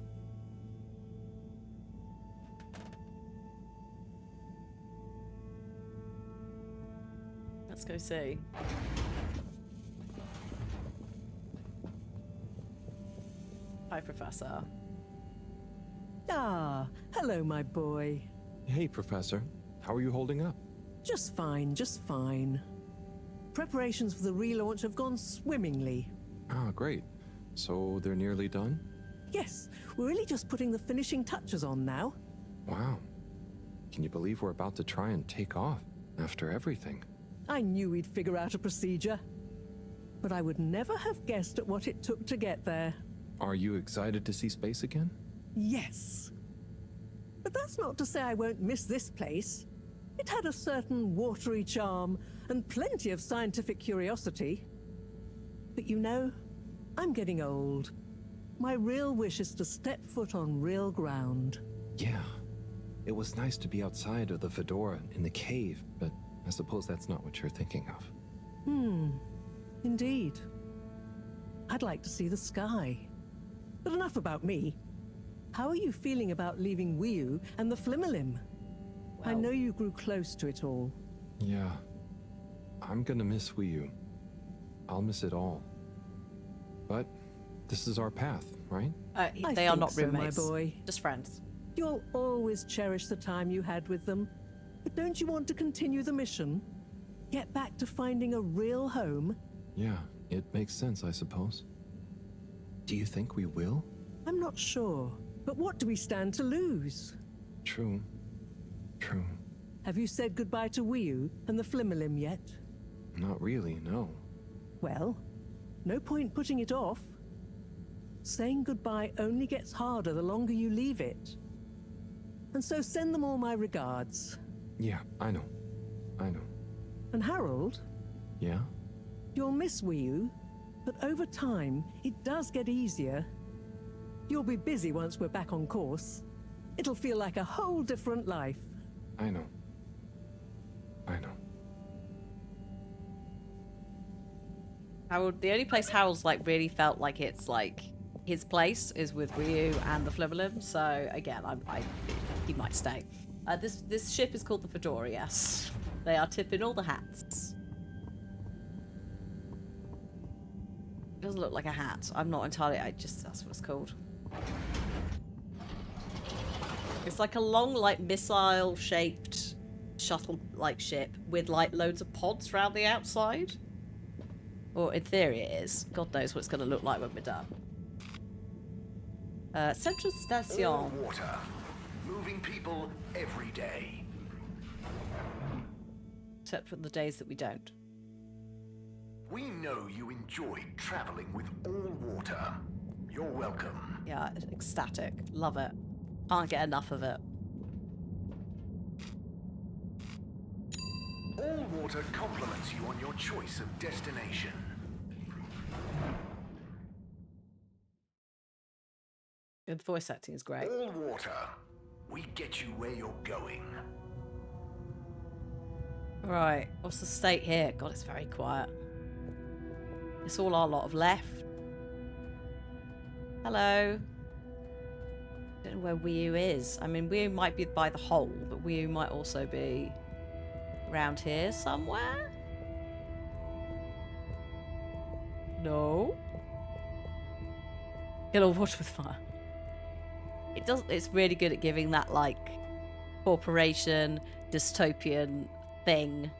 Let's go see. Hi, Professor. Ah, hello, my boy. Hey, Professor. How are you holding up? Just fine, just fine. Preparations for the relaunch have gone swimmingly. Ah, great. So they're nearly done? Yes, we're really just putting the finishing touches on now. Wow. Can you believe we're about to try and take off after everything? I knew we'd figure out a procedure. But I would never have guessed at what it took to get there. Are you excited to see space again? Yes. But that's not to say I won't miss this place. It had a certain watery charm and plenty of scientific curiosity. But you know, I'm getting old. My real wish is to step foot on real ground. Yeah. It was nice to be outside of the Fedora in the cave, but I suppose that's not what you're thinking of. Indeed. I'd like to see the sky. But enough about me. How are you feeling about leaving Wiu and the Flimmerlim? I know you grew close to it all. Yeah. I'm gonna miss Wii U. I'll miss it all. But this is our path, right? They are think not so, roommates. my boy. Just friends. You'll always cherish the time you had with them. But don't you want to continue the mission? Get back to finding a real home? Yeah, it makes sense, I suppose. Do you think we will? I'm not sure. But what do we stand to lose? True. True. Have you said goodbye to Wiu and the Flimmerlim yet? Not really, no. Well, no point putting it off. Saying goodbye only gets harder the longer you leave it. And so send them all my regards. Yeah, I know. I know. And Harold, Yeah? you'll miss Wiu, but over time, it does get easier. You'll be busy once we're back on course. It'll feel like a whole different life. I know. I know. Harold, the only place Harold's like really felt like it's like his place is with Ryu and the Flimmerlim. So again, he might stay. This ship is called the Fedora. Yes, they are tipping all the hats. It doesn't look like a hat. I'm not entirely. That's what it's called. It's like a long, like missile-shaped shuttle-like ship with like loads of pods around the outside. Or in theory it is. God knows what it's going to look like when we're done. Central Station. All water. Moving people every day. Except for the days that we don't. We know you enjoy traveling with all water. You're welcome. Yeah, ecstatic. Love it. Can't get enough of it. All water compliments you on your choice of destination. The voice acting is great. All water. We get you where you're going. Right, what's the state here? God, it's very quiet. It's all our lot of left. Hello. I don't know where Wiu is. I mean, Wiu might be by the hole, but Wiu might also be around here somewhere. No. Kill all water with fire. It does. It's really good at giving that like corporation dystopian thing.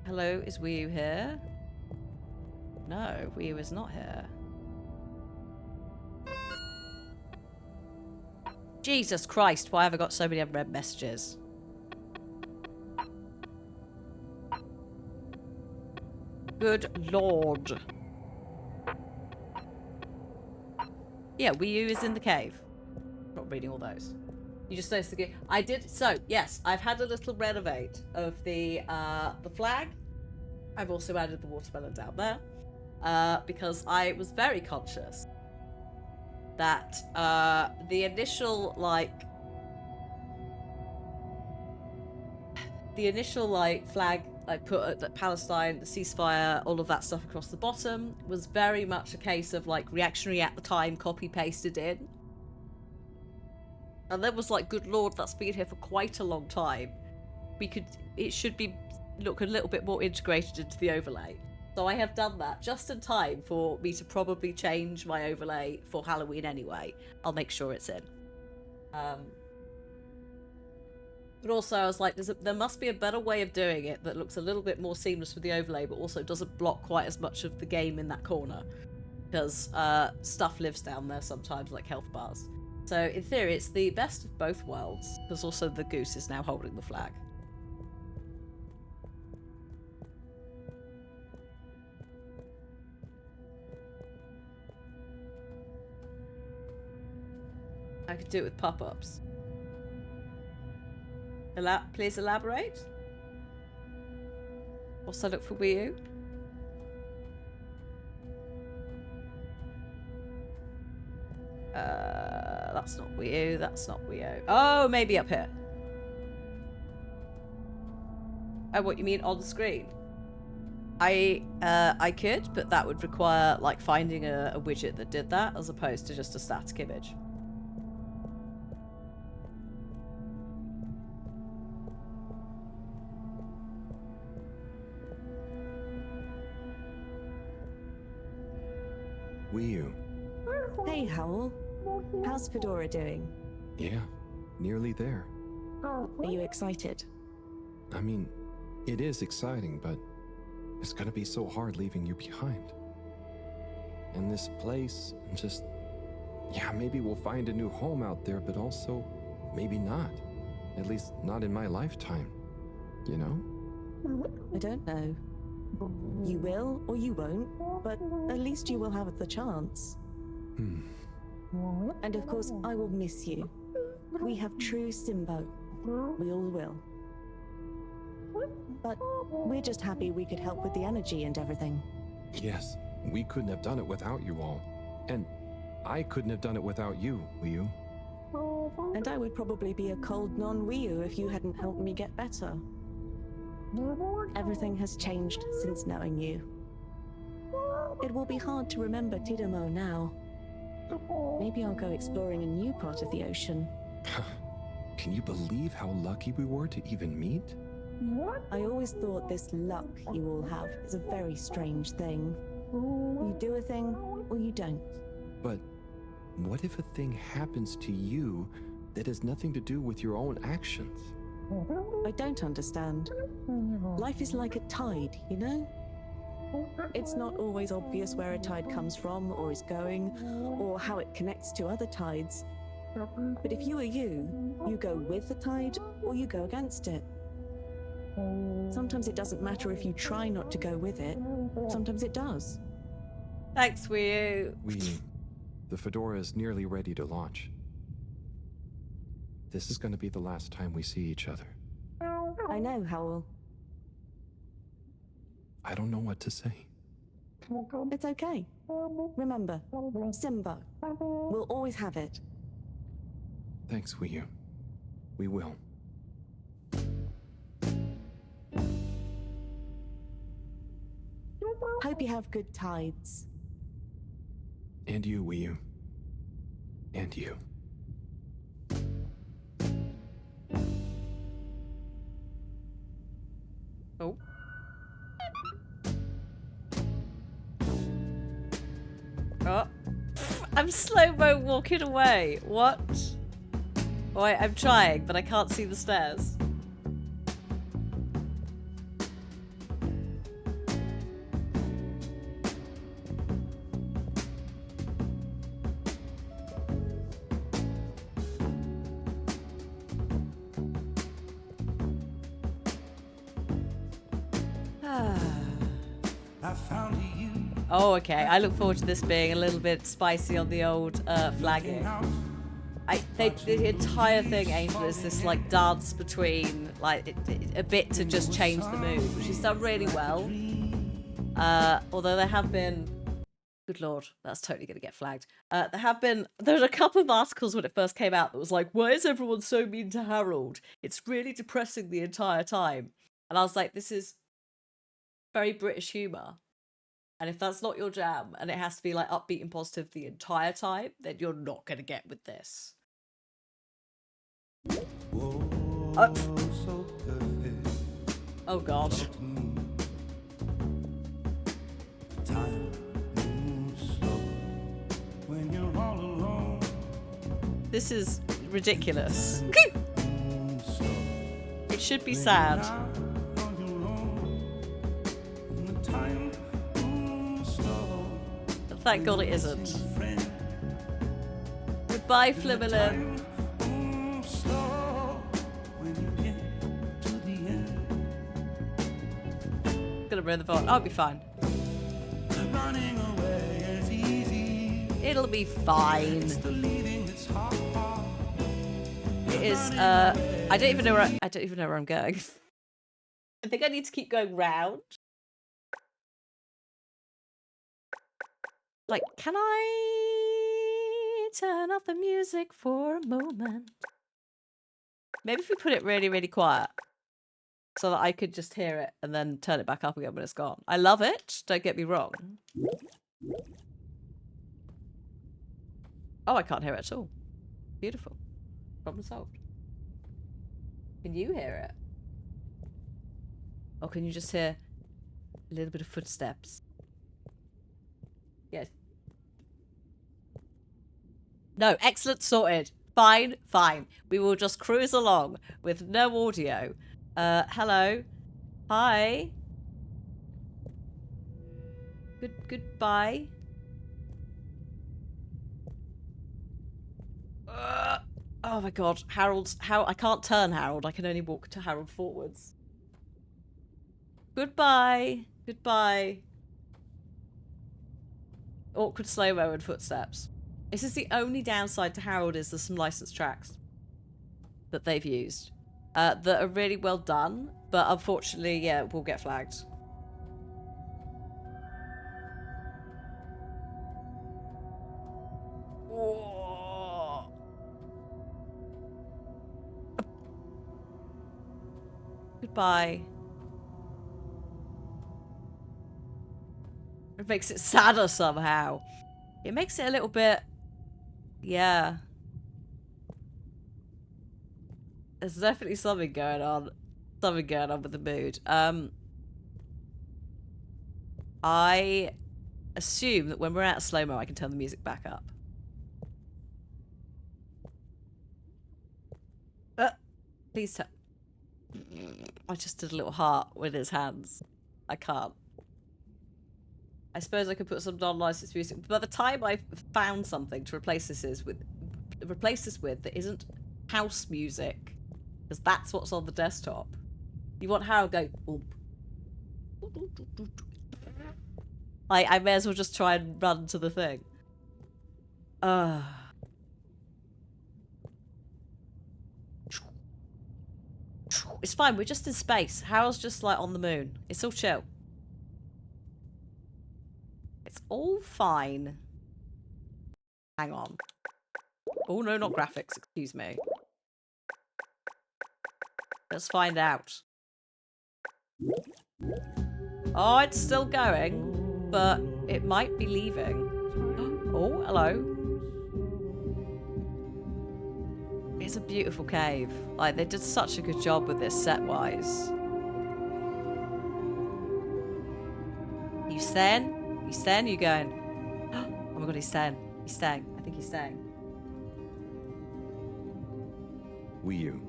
Hello, is Wiu here? No, Wiu is not here. Jesus Christ, why have I got so many unread messages? Good lord. Yeah, Wii U is in the cave. Not reading all those. You just noticed the game. I did. So yes, I've had a little renovate of the flag. I've also added the watermelon down there because I was very conscious that the initial flag I put at Palestine, the ceasefire, all of that stuff across the bottom was very much a case of like reactionary at the time, copy pasted in. And then was like, good lord, that's been here for quite a long time. It should be look a little bit more integrated into the overlay. So I have done that just in time for me to probably change my overlay for Halloween anyway. I'll make sure it's in. But also I was like, there must be a better way of doing it that looks a little bit more seamless with the overlay, but also doesn't block quite as much of the game in that corner. Because stuff lives down there sometimes, like health bars. So in theory, it's the best of both worlds, because also the goose is now holding the flag. I could do it with pop-ups. Please elaborate. What's that look for Wii U? That's not Wii U, that's not Wii U. Oh, maybe up here. Oh, what you mean on the screen? I could, but that would require like finding a widget that did that as opposed to just a static image. Wii U. Hey, Howl. How's Fedora doing? Yeah, nearly there. Are you excited? I mean, it is exciting, but it's gonna be so hard leaving you behind. And this place, just... yeah, maybe we'll find a new home out there, but also, maybe not. At least not in my lifetime. You know? I don't know. You will or you won't, but at least you will have the chance. And of course, I will miss you. We have true Simbo. We all will. But we're just happy we could help with the energy and everything. Yes, we couldn't have done it without you all. And I couldn't have done it without you, Wii U. And I would probably be a cold non-Wii U if you hadn't helped me get better. Everything has changed since knowing you. It will be hard to remember Tidamo now. Maybe I'll go exploring a new part of the ocean. Can you believe how lucky we were to even meet? I always thought this luck you all have is a very strange thing. You do a thing, or you don't. But what if a thing happens to you that has nothing to do with your own actions? I don't understand. Life is like a tide, you know? It's not always obvious where a tide comes from, or is going, or how it connects to other tides. But if you are you go with the tide, or you go against it. Sometimes it doesn't matter if you try not to go with it. Sometimes it does. Thanks, Wii U. The Fedora is nearly ready to launch. This is going to be the last time we see each other. I know, Howl. I don't know what to say. It's okay. Remember, Simba. We'll always have it. Thanks, Wii U. We will. Hope you have good tides. And you, Wii U. And you. Oh. Oh. I'm slow-mo walking away. What? Oh, I'm trying, but I can't see the stairs. Oh, okay. I look forward to this being a little bit spicy on the old flagging. The entire thing, Angel, is this like dance between like a bit to just change the mood, which is done really well. Although there have been, good lord, that's totally going to get flagged. There's a couple of articles when it first came out that was like, why is everyone so mean to Harold? It's really depressing the entire time. And I was like, this is very British humour. And if that's not your jam, and it has to be like upbeat and positive the entire time, then you're not going to get with this. Oh god. This is ridiculous. It should be sad. But thank god it isn't. Goodbye, Flimmerlin. Gonna ruin the phone. I'll be fine. It'll be fine. It is. I don't even know where I'm going. I think I need to keep going round. Like, can I turn off the music for a moment? Maybe if we put it really, really quiet, so that I could just hear it and then turn it back up again when it's gone. I love it. Don't get me wrong. Oh, I can't hear it at all. Beautiful. Problem solved. Can you hear it? Or can you just hear a little bit of footsteps? Yes. No, excellent, sorted. Fine, fine. We will just cruise along with no audio. Hello. Hi. Goodbye. Oh my god, I can't turn Harold, I can only walk to Harold forwards. Goodbye. Goodbye. Awkward slow-mo and footsteps. This is the only downside to Harold is there's some licensed tracks that they've used that are really well done, but unfortunately, yeah, will get flagged. Goodbye. It makes it sadder somehow. It makes it a little bit... Yeah. There's definitely something going on. Something going on with the mood. I assume that when we're out of slow-mo, I can turn the music back up. Please tell... I just did a little heart with his hands. I can't. I suppose I could put some non-licensed music. But by the time I've found something to replace this with that isn't house music, because that's what's on the desktop. You want Harold go boom. I may as well just try and run to the thing. It's fine, we're just in space. Harold's just like on the moon. It's all chill. It's all fine. Hang on. Oh no, not graphics, excuse me. Let's find out. Oh, it's still going, but it might be leaving. Oh, hello. It's a beautiful cave. Like, they did such a good job with this set-wise. You staying? You staying? You going? Oh my god, he's staying. He's staying. I think he's staying. Will you?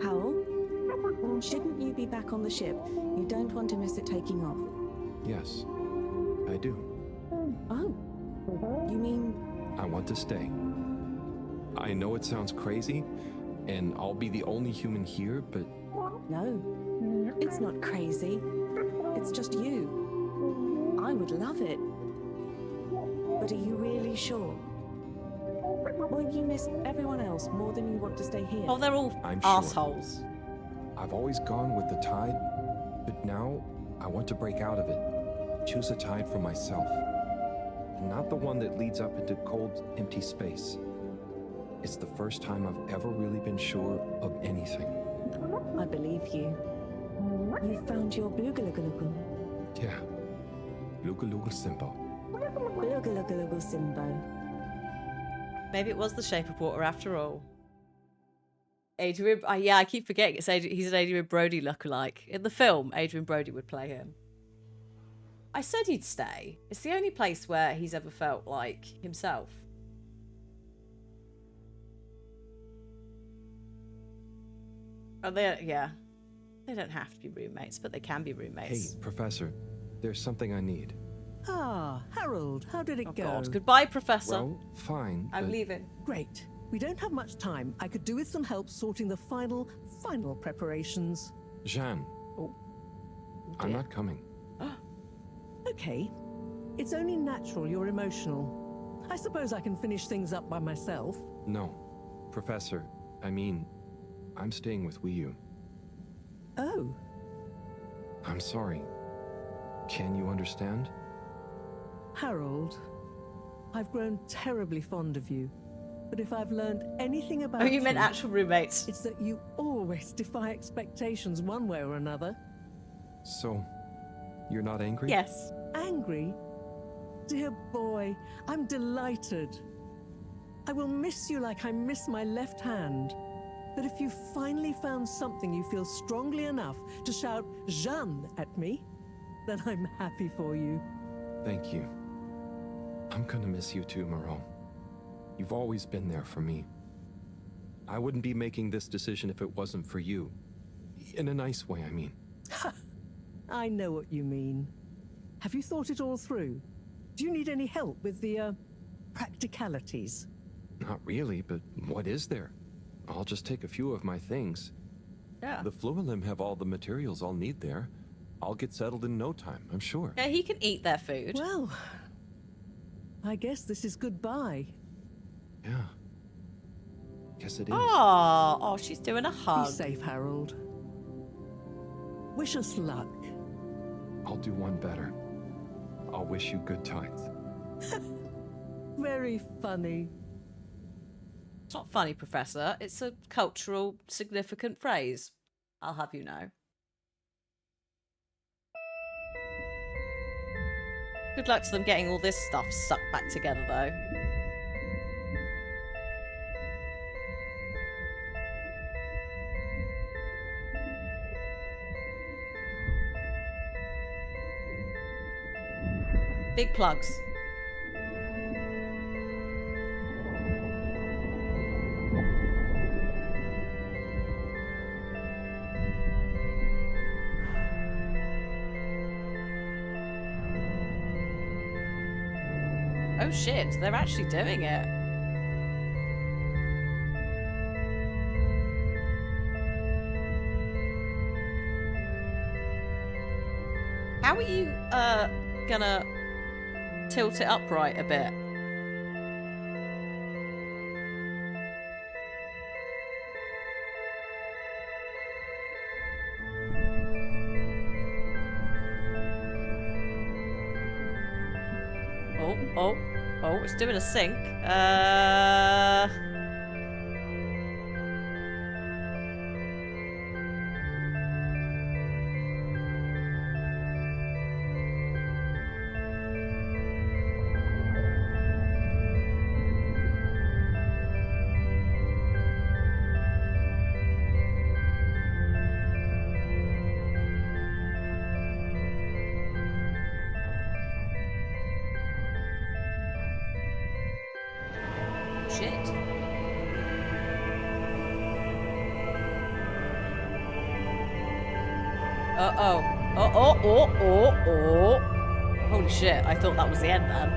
Powell, shouldn't you be back on the ship? You don't want to miss it taking off. Yes, I do. Oh, you mean... I want to stay. I know it sounds crazy, and I'll be the only human here, but... No, it's not crazy. It's just you. I would love it. But are you really sure? Won't you miss everyone else more than you want to stay here? Oh, they're all I'm sure. assholes. I've always gone with the tide, but now I want to break out of it. Choose a tide for myself. And not the one that leads up into cold, empty space. It's the first time I've ever really been sure of anything. I believe you. You found your Blugalugulugu. Yeah. Luga Luga Simbo. Blugalugulugu Simbo. Maybe it was the Shape of Water after all. Adrian, yeah, I keep forgetting it's he's an Adrian Brody lookalike. In the film, Adrian Brody would play him. I said he'd stay. It's the only place where he's ever felt like himself. Oh, yeah. They don't have to be roommates, but they can be Hey, roommates. Professor, there's something I need. Ah, Harold, how did it go? God. Goodbye, Professor. Well, fine. I'm but leaving. Great. We don't have much time. I could do with some help sorting the final preparations. Jeanne. Oh. I'm not coming. Okay. It's only natural you're emotional. I suppose I can finish things up by myself. No. Professor, I mean, I'm staying with Wiyu. Oh. I'm sorry. Can you understand? Harold, I've grown terribly fond of you. But if I've learned anything about Oh, you meant actual roommates. It's that you always defy expectations one way or another. So, you're not angry? Yes. Angry? Dear boy, I'm delighted. I will miss you like I miss my left hand. But if you finally found something you feel strongly enough to shout Jeanne at me, then I'm happy for you. Thank you. I'm gonna miss you too, Moreau. You've always been there for me. I wouldn't be making this decision if it wasn't for you. In a nice way, I mean. I know what you mean. Have you thought it all through? Do you need any help with the, practicalities? Not really, but what is there? I'll just take a few of my things. Yeah. The Fluilim have all the materials I'll need there. I'll get settled in no time, I'm sure. Yeah, he can eat their food. Well, I guess this is goodbye. Yeah. Guess it is. Oh, she's doing a hug. Be safe, Harold. Wish us luck. I'll do one better. I'll wish you good tides. Very funny. It's not funny, Professor. It's a cultural, significant phrase. I'll have you know. Good luck to them getting all this stuff sucked back together, though. Big plugs. Oh shit, they're actually doing it. How are you gonna tilt it upright a bit? Oh, it's doing a sync. Shit. Uh-oh. Oh. Holy shit, I thought that was the end then.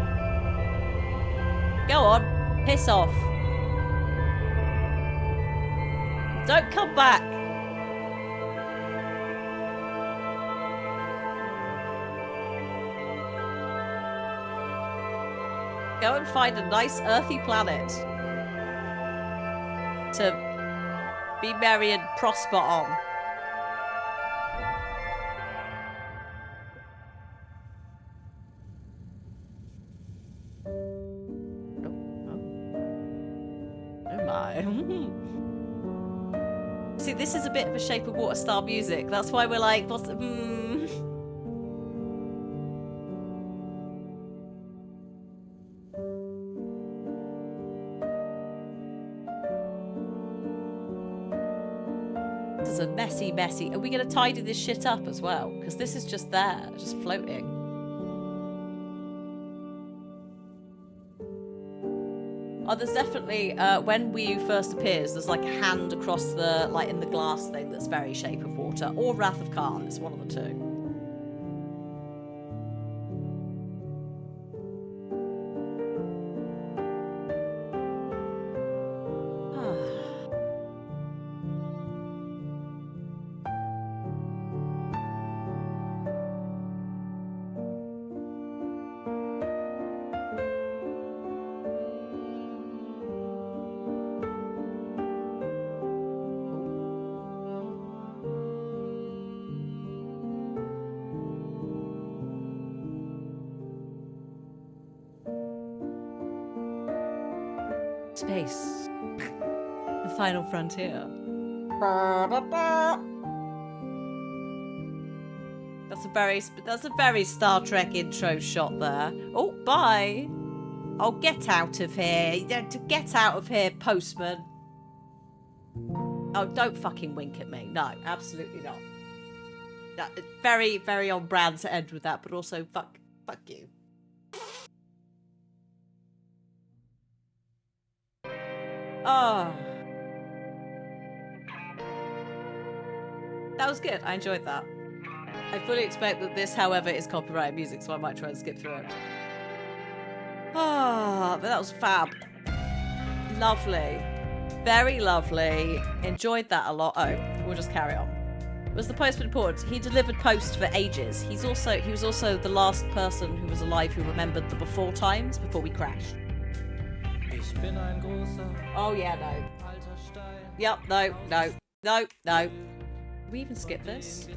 Go on. Piss off. Don't come back. Go and find a nice earthy planet to be merry and prosper on. Oh my. See, this is a bit of a Shape of Water style music. That's why we're like, what's... This is a messy, messy... Are we going to tidy this shit up as well? Because this is just there, just floating. Oh, there's definitely, when Wu first appears, there's like a hand across the, like in the glass thing that's very Shape of Water. Or Wrath of Khan, it's one of the two. Space. The final frontier. That's a very Star Trek intro shot there. Oh, bye. Oh, get out of here. Get out of here, postman. Oh, don't fucking wink at me. No, absolutely not. That, very, very on brand to end with that, but also fuck you. Oh. That was good. I enjoyed that. I fully expect that this, however, is copyrighted music, so I might try and skip through it. Ah, but that was fab. Lovely. Very lovely. Enjoyed that a lot. Oh, we'll just carry on. Was the postman important? He delivered post for ages. He was also the last person who was alive who remembered the before times before we crashed. Oh yeah, no. Yep, no. We even skip this?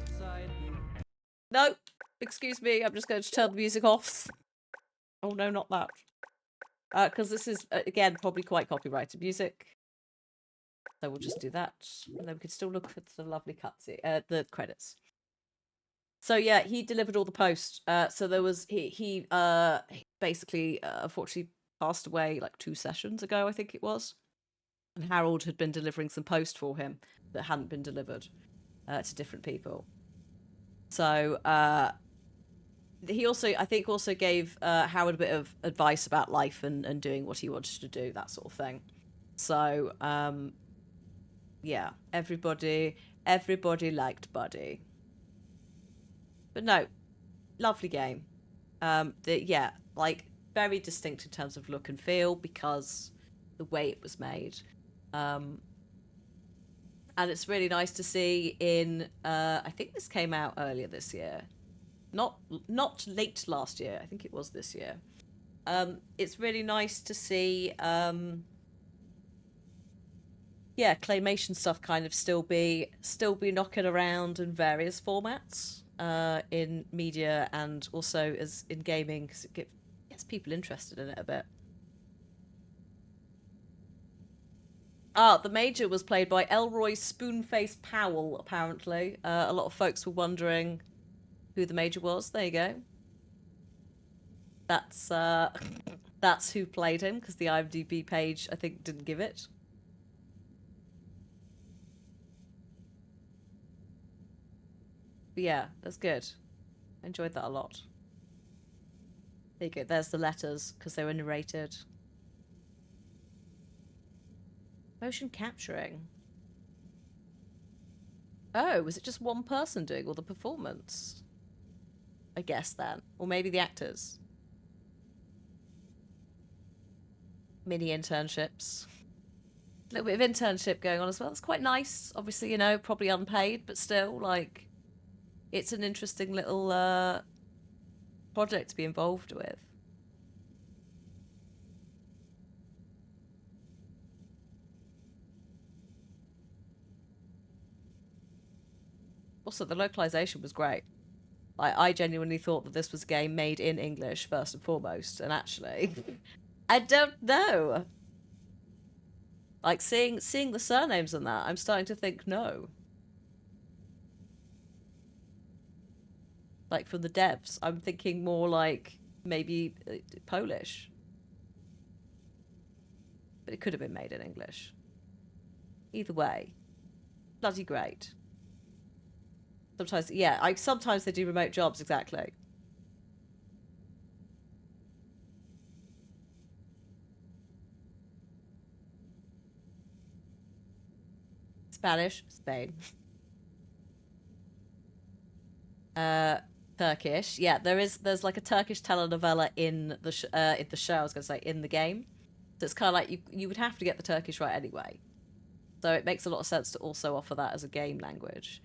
No, excuse me, I'm just going to turn the music off. Oh no, not that. Because this is, again, probably quite copyrighted music. So we'll just do that. And then we can still look at the lovely cutscene, the credits. So yeah, he delivered all the post. So there was, he basically, unfortunately, passed away like 2 sessions ago, I think it was. And Harold had been delivering some post for him that hadn't been delivered to different people. So he also, I think, also gave Howard a bit of advice about life and doing what he wanted to do, that sort of thing. So yeah, everybody liked Buddy. But no, lovely game. Yeah, like very distinct in terms of look and feel because the way it was made. And it's really nice to see in, I think this came out earlier this year. Not late last year, I think it was this year. It's really nice to see, yeah, claymation stuff kind of still be knocking around in various formats in media and also as in gaming, because it gets people interested in it a bit. The Major was played by Elroy Spoonface Powell, apparently. A lot of folks were wondering who the Major was. There you go. That's who played him, because the IMDb page, I think, didn't give it. But yeah, that's good. I enjoyed that a lot. There you go. There's the letters, because they were narrated. Motion capturing. Oh, was it just one person doing all the performance? I guess then. Or maybe the actors. Mini internships. A little bit of internship going on as well. That's quite nice. Obviously, you know, probably unpaid, but still, like, it's an interesting little project to be involved with. Also, the localization was great. I genuinely thought that this was a game made in English first and foremost, and actually, I don't know. Like seeing the surnames and that, I'm starting to think no. Like from the devs, I'm thinking more like maybe Polish, but it could have been made in English. Either way, bloody great. Sometimes, yeah, sometimes they do remote jobs, exactly. Spanish, Spain. Turkish. Yeah, there's like a Turkish telenovela in the show. I was gonna say in the game. So it's kind of like you would have to get the Turkish right anyway. So it makes a lot of sense to also offer that as a game language.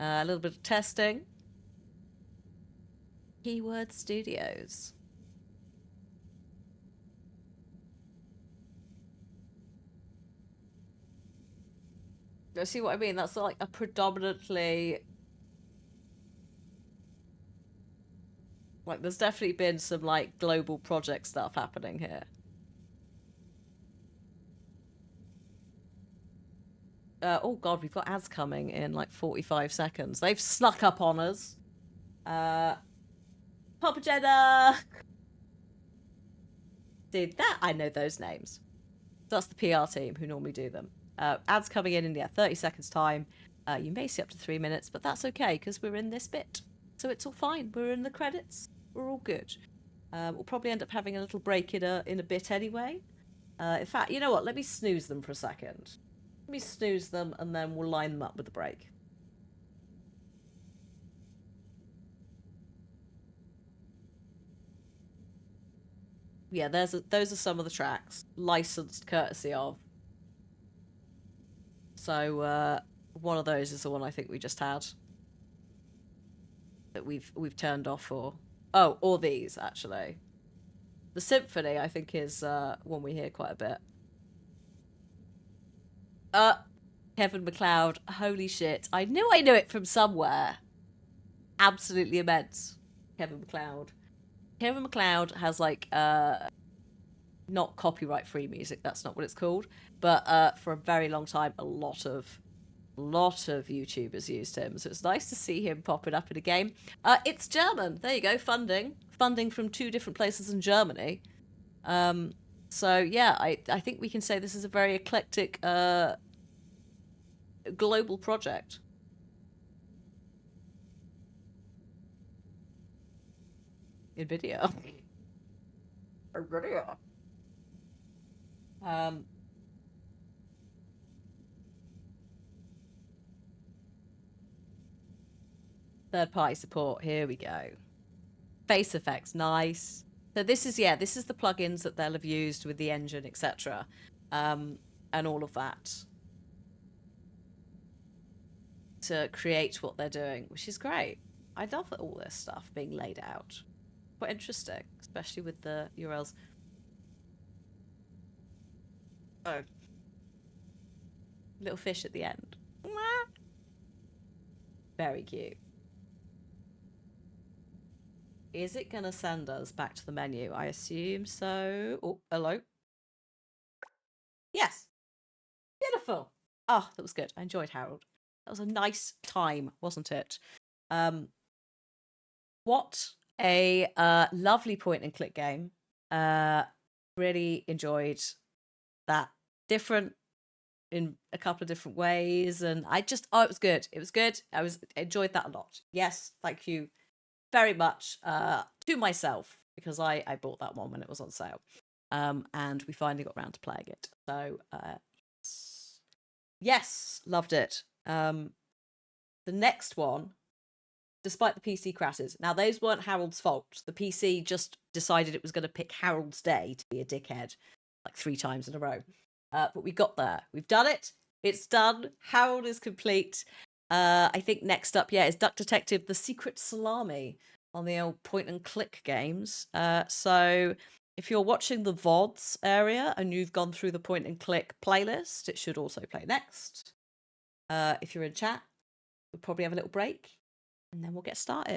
A little bit of testing. Keyword Studios. You see what I mean? That's like a predominantly... Like, there's definitely been some, like, global project stuff happening here. Oh god, we've got ads coming in, like, 45 seconds. They've snuck up on us. Papa Jenna! Dude, that... I know those names. That's the PR team who normally do them. Ads coming in 30 seconds time. You may see up to 3 minutes, but that's okay, because we're in this bit. So it's all fine. We're in the credits. We're all good. We'll probably end up having a little break in a bit anyway. In fact, you know what? Let me snooze them for a second. Let me snooze them, and then we'll line them up with the break. Yeah, those are some of the tracks licensed courtesy of. So one of those is the one I think we just had that we've turned off for. Oh, or these actually. The Symphony I think is one we hear quite a bit. Kevin MacLeod, holy shit! I knew it from somewhere. Absolutely immense, Kevin MacLeod. Kevin MacLeod has like not copyright-free music. That's not what it's called. But for a very long time, a lot of YouTubers used him. So it's nice to see him popping up in a game. It's German. There you go. Funding from 2 different places in Germany. So yeah, I think we can say this is a very eclectic global project. NVIDIA. NVIDIA. Third-party support. Here we go. Face effects, nice. So this is the plugins that they'll have used with the engine, etc., and all of that to create what they're doing, which is great. I love all this stuff being laid out. Quite interesting, especially with the URLs. Oh. Little fish at the end. Very cute. Is it going to send us back to the menu? I assume so. Oh, hello. Yes. Beautiful. Oh, that was good. I enjoyed Harold. That was a nice time, wasn't it? What a lovely point and click game. Really enjoyed that. Different in a couple of different ways, and it was good. It was good. I enjoyed that a lot. Yes, thank you very much to myself, because I bought that one when it was on sale, and we finally got around to playing it. So yes, loved it. The next one, despite the PC crashes, now those weren't Harold's fault. The PC just decided it was going to pick Harold's day to be a dickhead like 3 times in a row. But we got there. We've done it. It's done. Harold is complete. I think next up, is Duck Detective: The Secret Salami on the old point and click games. So if you're watching the VODs area and you've gone through the point and click playlist, it should also play next. If you're in chat, We'll probably have a little break and then we'll get started.